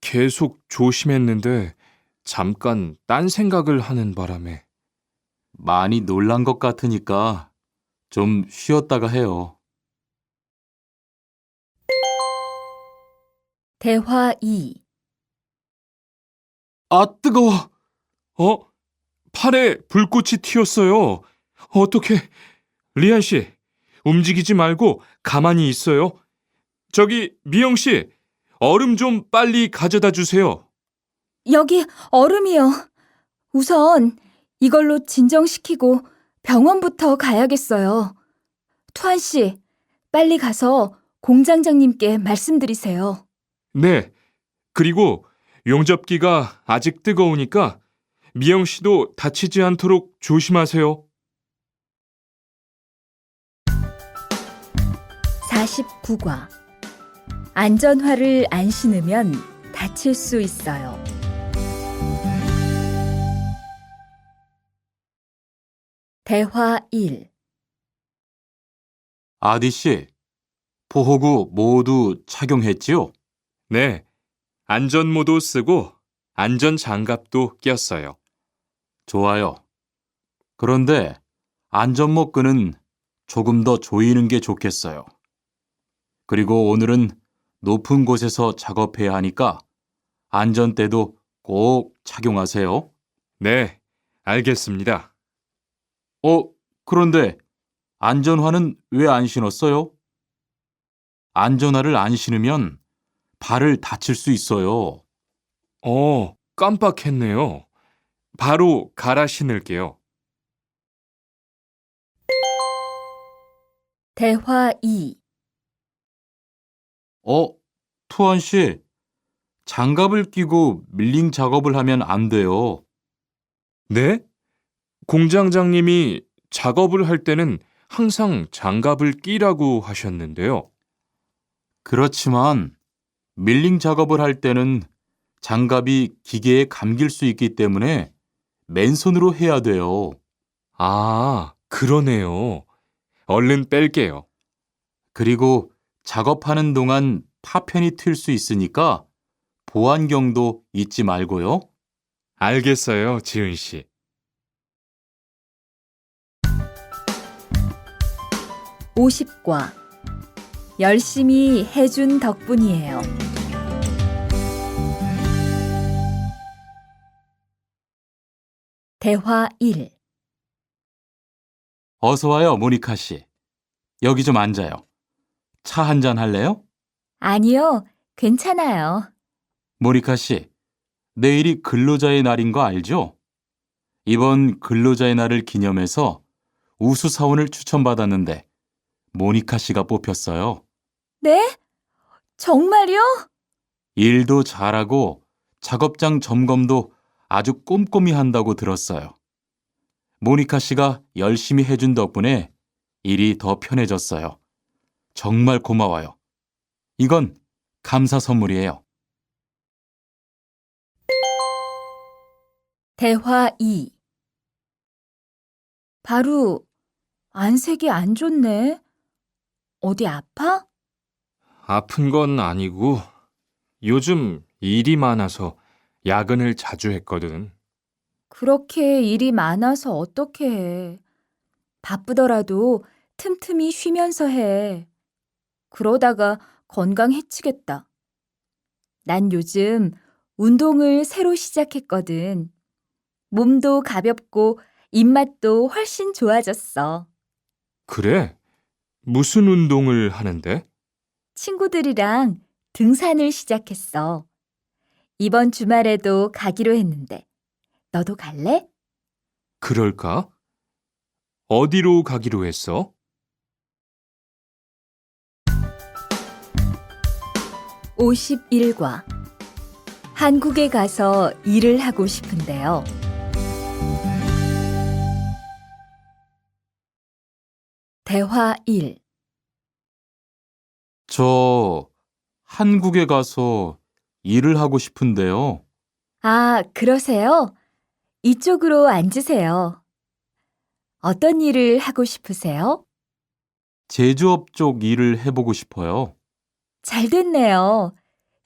계속 조심했는데 잠깐 딴 생각을 하는 바람에. 많이 놀란 것 같으니까 좀 쉬었다가 해요. 대화 2. 아, 뜨거워. 팔에 불꽃이 튀었어요. 어떻게? 리안 씨, 움직이지 말고 가만히 있어요. 저기, 미영 씨, 얼음 좀 빨리 가져다 주세요. 여기 얼음이요. 우선 이걸로 진정시키고 병원부터 가야겠어요. 투한 씨, 빨리 가서 공장장님께 말씀드리세요. 네, 그리고 용접기가 아직 뜨거우니까 미영 씨도 다치지 않도록 조심하세요. 49과. 안전화를 안 신으면 다칠 수 있어요. 대화 1. 아디 씨, 보호구 모두 착용했지요? 네, 안전모도 쓰고 안전장갑도 꼈어요. 좋아요. 그런데 안전모 끈은 조금 더 조이는 게 좋겠어요. 그리고 오늘은 높은 곳에서 작업해야 하니까 안전대도 꼭 착용하세요. 네, 알겠습니다. 그런데 안전화는 왜 안 신었어요? 안전화를 안 신으면 발을 다칠 수 있어요. 깜빡했네요. 바로 갈아 신을게요. 대화 2. 투원 씨, 장갑을 끼고 밀링 작업을 하면 안 돼요. 네? 공장장님이 작업을 할 때는 항상 장갑을 끼라고 하셨는데요. 그렇지만 밀링 작업을 할 때는 장갑이 기계에 감길 수 있기 때문에 맨손으로 해야 돼요. 그러네요. 얼른 뺄게요. 그리고 작업하는 동안 파편이 튈 수 있으니까 보안경도 잊지 말고요. 알겠어요, 지은 씨. 50과. 열심히 해준 덕분이에요. 대화 1. 어서 와요, 모니카 씨. 여기 좀 앉아요. 차 한잔 할래요? 아니요, 괜찮아요. 모니카 씨, 내일이 근로자의 날인 거 알죠? 이번 근로자의 날을 기념해서 우수 사원을 추천받았는데 모니카 씨가 뽑혔어요. 네? 정말요? 일도 잘하고 작업장 점검도 아주 꼼꼼히 한다고 들었어요. 모니카 씨가 열심히 해준 덕분에 일이 더 편해졌어요. 정말 고마워요. 이건 감사 선물이에요. 대화 2. 바로 안색이 안 좋네. 어디 아파? 아픈 건 아니고 요즘 일이 많아서 야근을 자주 했거든. 그렇게 일이 많아서 어떻게 해. 바쁘더라도 틈틈이 쉬면서 해. 그러다가 건강 해치겠다. 난 요즘 운동을 새로 시작했거든. 몸도 가볍고 입맛도 훨씬 좋아졌어. 그래? 무슨 운동을 하는데? 친구들이랑 등산을 시작했어. 이번 주말에도 가기로 했는데, 너도 갈래? 그럴까? 어디로 가기로 했어? 51과. 한국에 가서 일을 하고 싶은데요. 대화 1. 저 한국에 가서 일을 하고 싶은데요. 아, 그러세요? 이쪽으로 앉으세요. 어떤 일을 하고 싶으세요? 제조업 쪽 일을 해보고 싶어요. 잘 됐네요.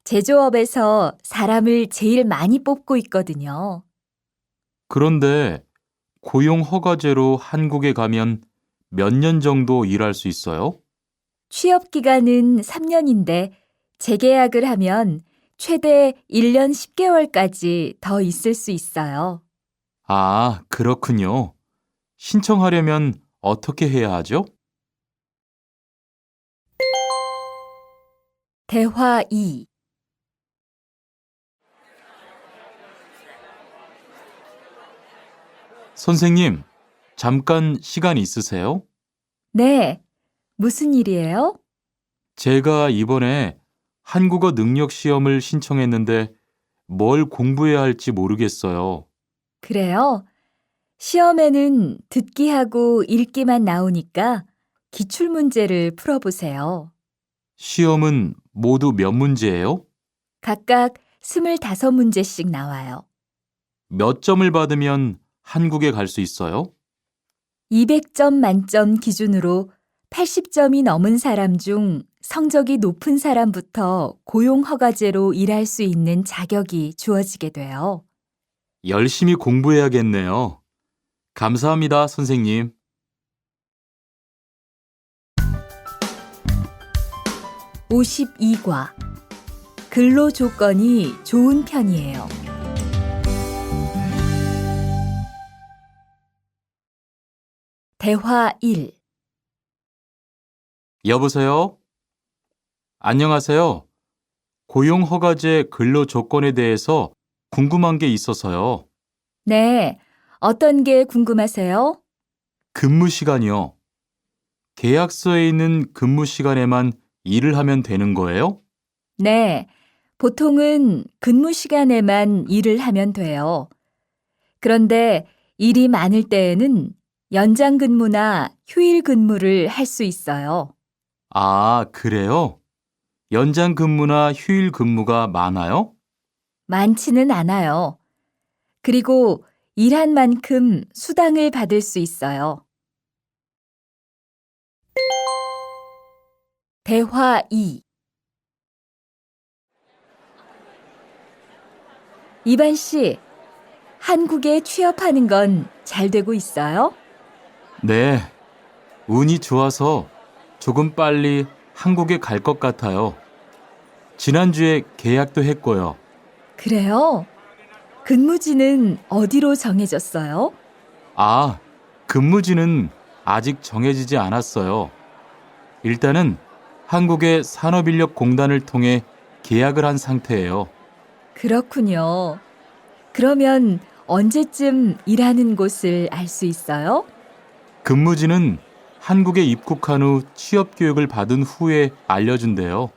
제조업에서 사람을 제일 많이 뽑고 있거든요. 그런데 고용 허가제로 한국에 가면 몇 년 정도 일할 수 있어요? 취업 기간은 3년인데 재계약을 하면 최대 1년 10개월까지 더 있을 수 있어요. 아, 그렇군요. 신청하려면 어떻게 해야 하죠? 대화 2. 선생님, 잠깐 시간 있으세요? 네, 무슨 일이에요? 제가 이번에 한국어 능력 시험을 신청했는데 뭘 공부해야 할지 모르겠어요. 그래요? 시험에는 듣기하고 읽기만 나오니까 기출문제를 풀어보세요. 시험은 모두 몇 문제예요? 각각 25문제씩 나와요. 몇 점을 받으면 한국에 갈 수 있어요? 200점 만점 기준으로 80점이 넘은 사람 중 성적이 높은 사람부터 고용허가제로 일할 수 있는 자격이 주어지게 돼요. 열심히 공부해야겠네요. 감사합니다, 선생님. 52과 근로 조건이 좋은 편이에요. 대화 1. 여보세요? 안녕하세요. 고용허가제 근로 조건에 대해서 궁금한 게 있어서요. 네, 어떤 게 궁금하세요? 근무 시간이요. 계약서에 있는 근무 시간에만 일을 하면 되는 거예요? 네, 보통은 근무 시간에만 일을 하면 돼요. 그런데 일이 많을 때에는 연장 근무나 휴일 근무를 할 수 있어요. 아, 그래요? 연장 근무나 휴일 근무가 많아요? 많지는 않아요. 그리고 일한 만큼 수당을 받을 수 있어요. 대화 2. 이반 씨, 한국에 취업하는 건 잘 되고 있어요? 네. 운이 좋아서 조금 빨리 한국에 갈 것 같아요. 지난주에 계약도 했고요. 그래요? 근무지는 어디로 정해졌어요? 아, 근무지는 아직 정해지지 않았어요. 일단은 한국의 산업인력공단을 통해 계약을 한 상태예요. 그렇군요. 그러면 언제쯤 일하는 곳을 알 수 있어요? 근무지는 한국에 입국한 후 취업 교육을 받은 후에 알려준대요.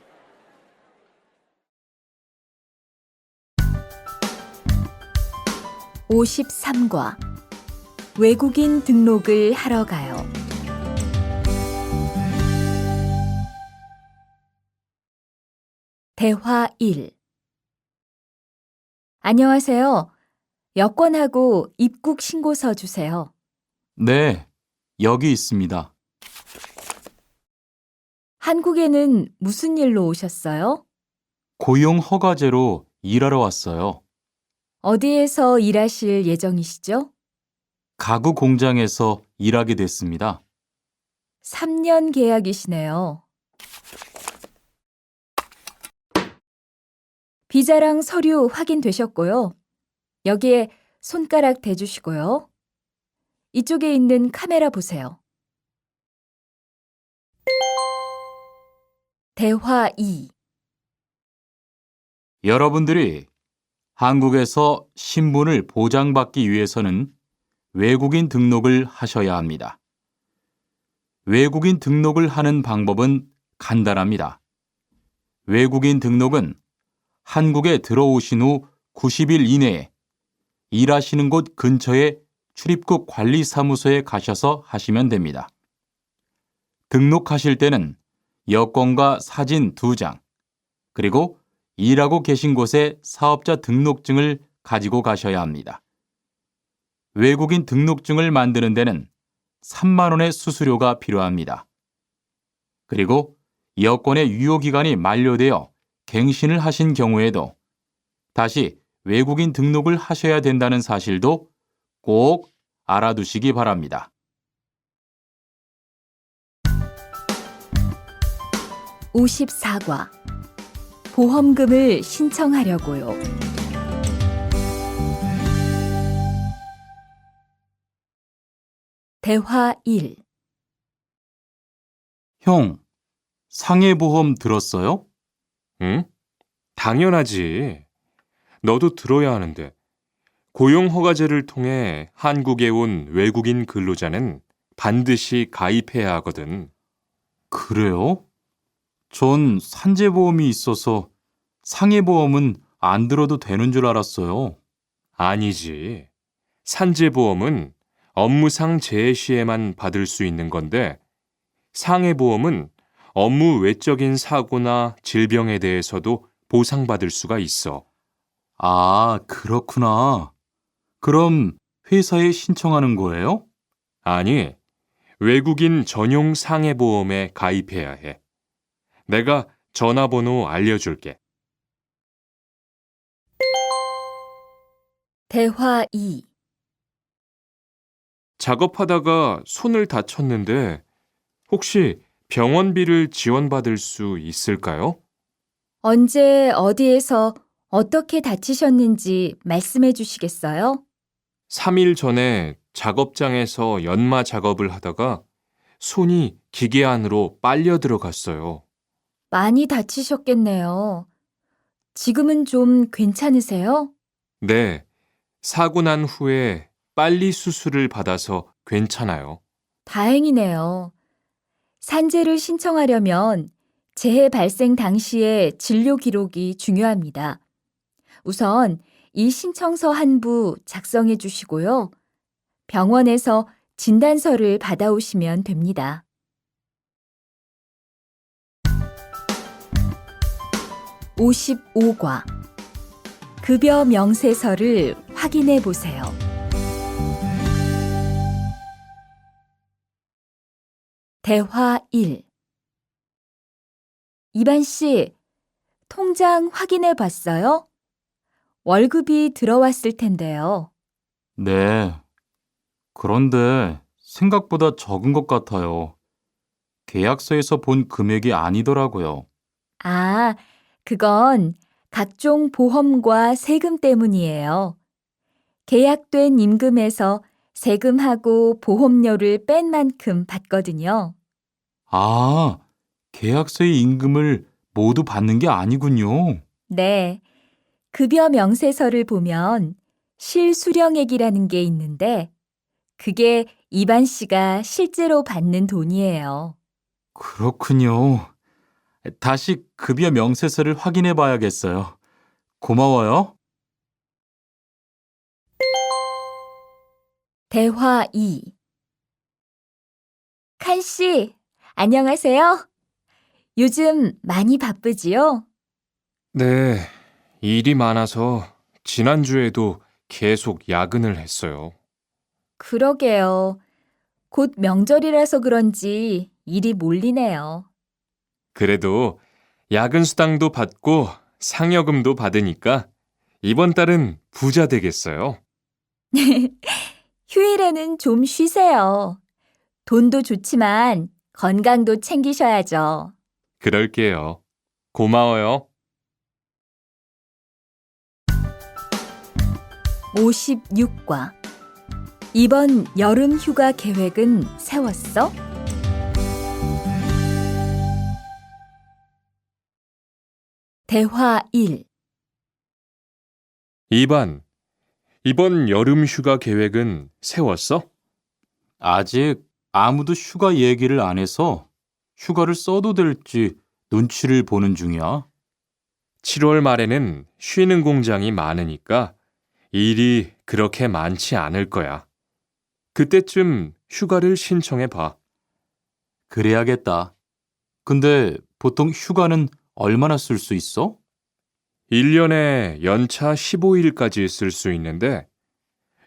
53과 외국인 등록을 하러 가요. 대화 1. 안녕하세요. 여권하고 입국 신고서 주세요. 네, 여기 있습니다. 한국에는 무슨 일로 오셨어요? 고용 허가제로 일하러 왔어요. 어디에서 일하실 예정이시죠? 가구 공장에서 일하게 됐습니다. 3년 계약이시네요. 비자랑 서류 확인되셨고요. 여기에 손가락 대주시고요. 이쪽에 있는 카메라 보세요. 대화 2. 여러분들이 한국에서 신분을 보장받기 위해서는 외국인 등록을 하셔야 합니다. 외국인 등록을 하는 방법은 간단합니다. 외국인 등록은 한국에 들어오신 후 90일 이내에 일하시는 곳 근처의 출입국 관리사무소에 가셔서 하시면 됩니다. 등록하실 때는 여권과 사진 2장, 그리고 일하고 계신 곳의 사업자 등록증을 가지고 가셔야 합니다. 외국인 등록증을 만드는 데는 3만 원의 수수료가 필요합니다. 그리고 여권의 유효기간이 만료되어 갱신을 하신 경우에도 다시 외국인 등록을 하셔야 된다는 사실도 꼭 알아두시기 바랍니다. 54과 보험금을 신청하려고요. 대화 1. 형, 상해보험 들었어요? 응? 당연하지. 너도 들어야 하는데. 고용허가제를 통해 한국에 온 외국인 근로자는 반드시 가입해야 하거든. 그래요? 전 산재보험이 있어서 상해보험은 안 들어도 되는 줄 알았어요. 아니지. 산재보험은 업무상 재해 시에만 받을 수 있는 건데, 상해보험은 업무 외적인 사고나 질병에 대해서도 보상받을 수가 있어. 아, 그렇구나. 그럼 회사에 신청하는 거예요? 아니, 외국인 전용 상해보험에 가입해야 해. 내가 전화번호 알려줄게. 대화 2. 작업하다가 손을 다쳤는데 혹시 병원비를 지원받을 수 있을까요? 언제 어디에서 어떻게 다치셨는지 말씀해 주시겠어요? 3일 전에 작업장에서 연마 작업을 하다가 손이 기계 안으로 빨려 들어갔어요. 많이 다치셨겠네요. 지금은 좀 괜찮으세요? 네, 사고 난 후에 빨리 수술을 받아서 괜찮아요. 다행이네요. 산재를 신청하려면 재해 발생 당시의 진료 기록이 중요합니다. 우선 이 신청서 한 부 작성해 주시고요. 병원에서 진단서를 받아오시면 됩니다. 55과 급여 명세서를 확인해 보세요. 대화 1. 이반 씨, 통장 확인해 봤어요? 월급이 들어왔을 텐데요. 네. 그런데 생각보다 적은 것 같아요. 계약서에서 본 금액이 아니더라고요. 아, 그건 각종 보험과 세금 때문이에요. 계약된 임금에서 세금하고 보험료를 뺀 만큼 받거든요. 아, 계약서의 임금을 모두 받는 게 아니군요. 네, 급여 명세서를 보면 실수령액이라는 게 있는데 그게 이반 씨가 실제로 받는 돈이에요. 그렇군요. 다시 급여 명세서를 확인해 봐야겠어요. 고마워요. 대화 2. 칸 씨, 안녕하세요. 요즘 많이 바쁘지요? 네, 일이 많아서 지난주에도 계속 야근을 했어요. 그러게요. 곧 명절이라서 그런지 일이 몰리네요. 그래도 야근 수당도 받고 상여금도 받으니까 이번 달은 부자 되겠어요. 휴일에는 좀 쉬세요. 돈도 좋지만 건강도 챙기셔야죠. 그럴게요. 고마워요. 56과 이번 여름 휴가 계획은 세웠어? 대화 1. 이번 여름 휴가 계획은 세웠어? 아직 아무도 휴가 얘기를 안 해서 휴가를 써도 될지 눈치를 보는 중이야. 7월 말에는 쉬는 공장이 많으니까 일이 그렇게 많지 않을 거야. 그때쯤 휴가를 신청해 봐. 그래야겠다. 근데 보통 휴가는 얼마나 쓸 수 있어? 1년에 연차 15일까지 쓸 수 있는데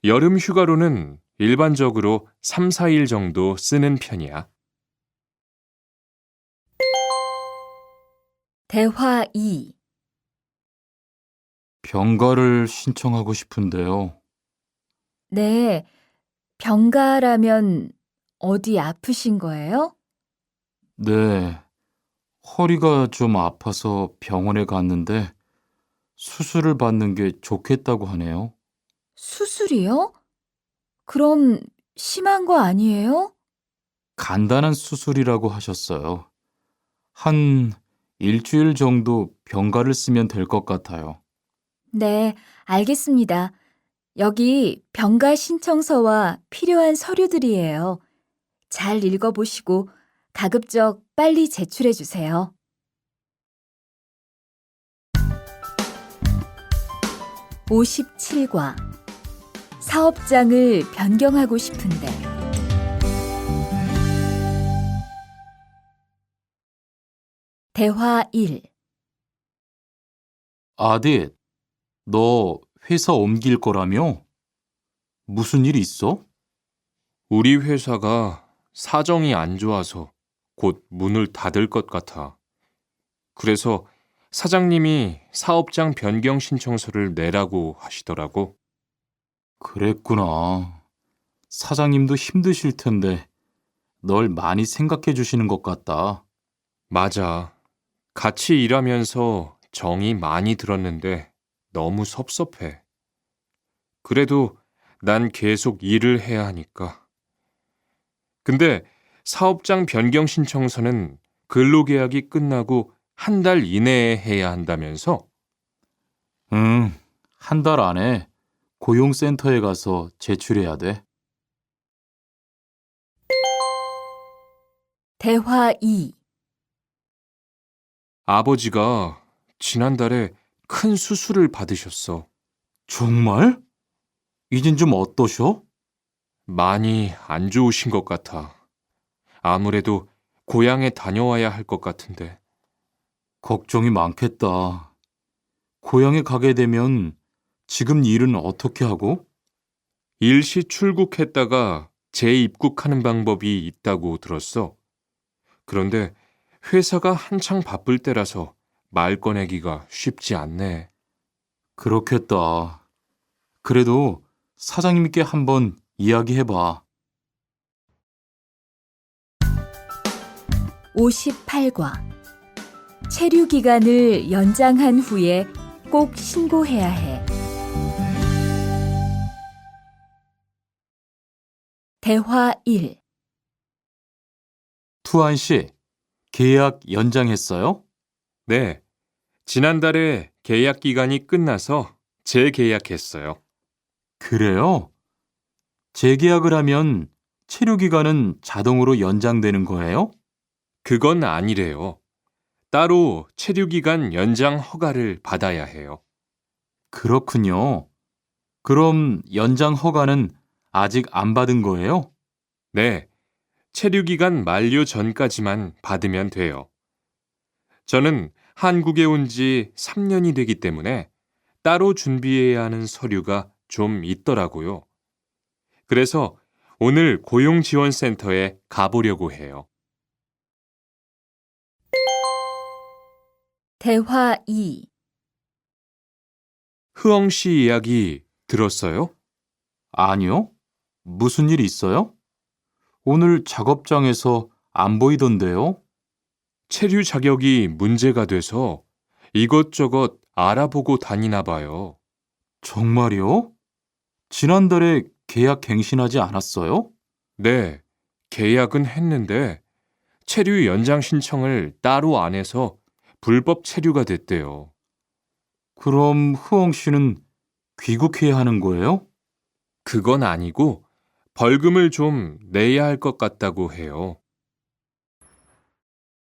여름 휴가로는 일반적으로 3, 4일 정도 쓰는 편이야. 대화 2. 병가를 신청하고 싶은데요. 네, 병가라면 어디 아프신 거예요? 네, 허리가 좀 아파서 병원에 갔는데 수술을 받는 게 좋겠다고 하네요. 수술이요? 그럼 심한 거 아니에요? 간단한 수술이라고 하셨어요. 한 일주일 정도 병가를 쓰면 될 것 같아요. 네, 알겠습니다. 여기 병가 신청서와 필요한 서류들이에요. 잘 읽어보시고 가급적 빨리 제출해 주세요. 57과 사업장을 변경하고 싶은데 대화 1. 아딧, 너 회사 옮길 거라며? 무슨 일 있어? 우리 회사가 사정이 안 좋아서 곧 문을 닫을 것 같아. 그래서 사장님이 사업장 변경 신청서를 내라고 하시더라고. 그랬구나. 사장님도 힘드실 텐데 널 많이 생각해 주시는 것 같다. 맞아. 같이 일하면서 정이 많이 들었는데 너무 섭섭해. 그래도 난 계속 일을 해야 하니까. 근데 사업장 변경 신청서는 근로계약이 끝나고 한 달 이내에 해야 한다면서? 응, 한 달 안에 고용센터에 가서 제출해야 돼. 대화 2. 아버지가 지난달에 큰 수술을 받으셨어. 정말? 이젠 좀 어떠셔? 많이 안 좋으신 것 같아. 아무래도 고향에 다녀와야 할 것 같은데. 걱정이 많겠다. 고향에 가게 되면 지금 일은 어떻게 하고? 일시 출국했다가 재입국하는 방법이 있다고 들었어. 그런데 회사가 한창 바쁠 때라서 말 꺼내기가 쉽지 않네. 그렇겠다. 그래도 사장님께 한번 이야기해봐. 58과 체류 기간을 연장한 후에 꼭 신고해야 해. 대화 1. 투안 씨, 계약 연장했어요? 네, 지난달에 계약 기간이 끝나서 재계약했어요. 그래요? 재계약을 하면 체류 기간은 자동으로 연장되는 거예요? 그건 아니래요. 따로 체류기간 연장 허가를 받아야 해요. 그렇군요. 그럼 연장 허가는 아직 안 받은 거예요? 네, 체류기간 만료 전까지만 받으면 돼요. 저는 한국에 온 지 3년이 되기 때문에 따로 준비해야 하는 서류가 좀 있더라고요. 그래서 오늘 고용지원센터에 가보려고 해요. 대화 2. 흐엉 씨 이야기 들었어요? 아니요. 무슨 일 있어요? 오늘 작업장에서 안 보이던데요? 체류 자격이 문제가 돼서 이것저것 알아보고 다니나 봐요. 정말요? 지난달에 계약 갱신하지 않았어요? 네, 계약은 했는데 체류 연장 신청을 따로 안 해서 불법 체류가 됐대요. 그럼 흐엉 씨는 귀국해야 하는 거예요? 그건 아니고 벌금을 좀 내야 할 것 같다고 해요.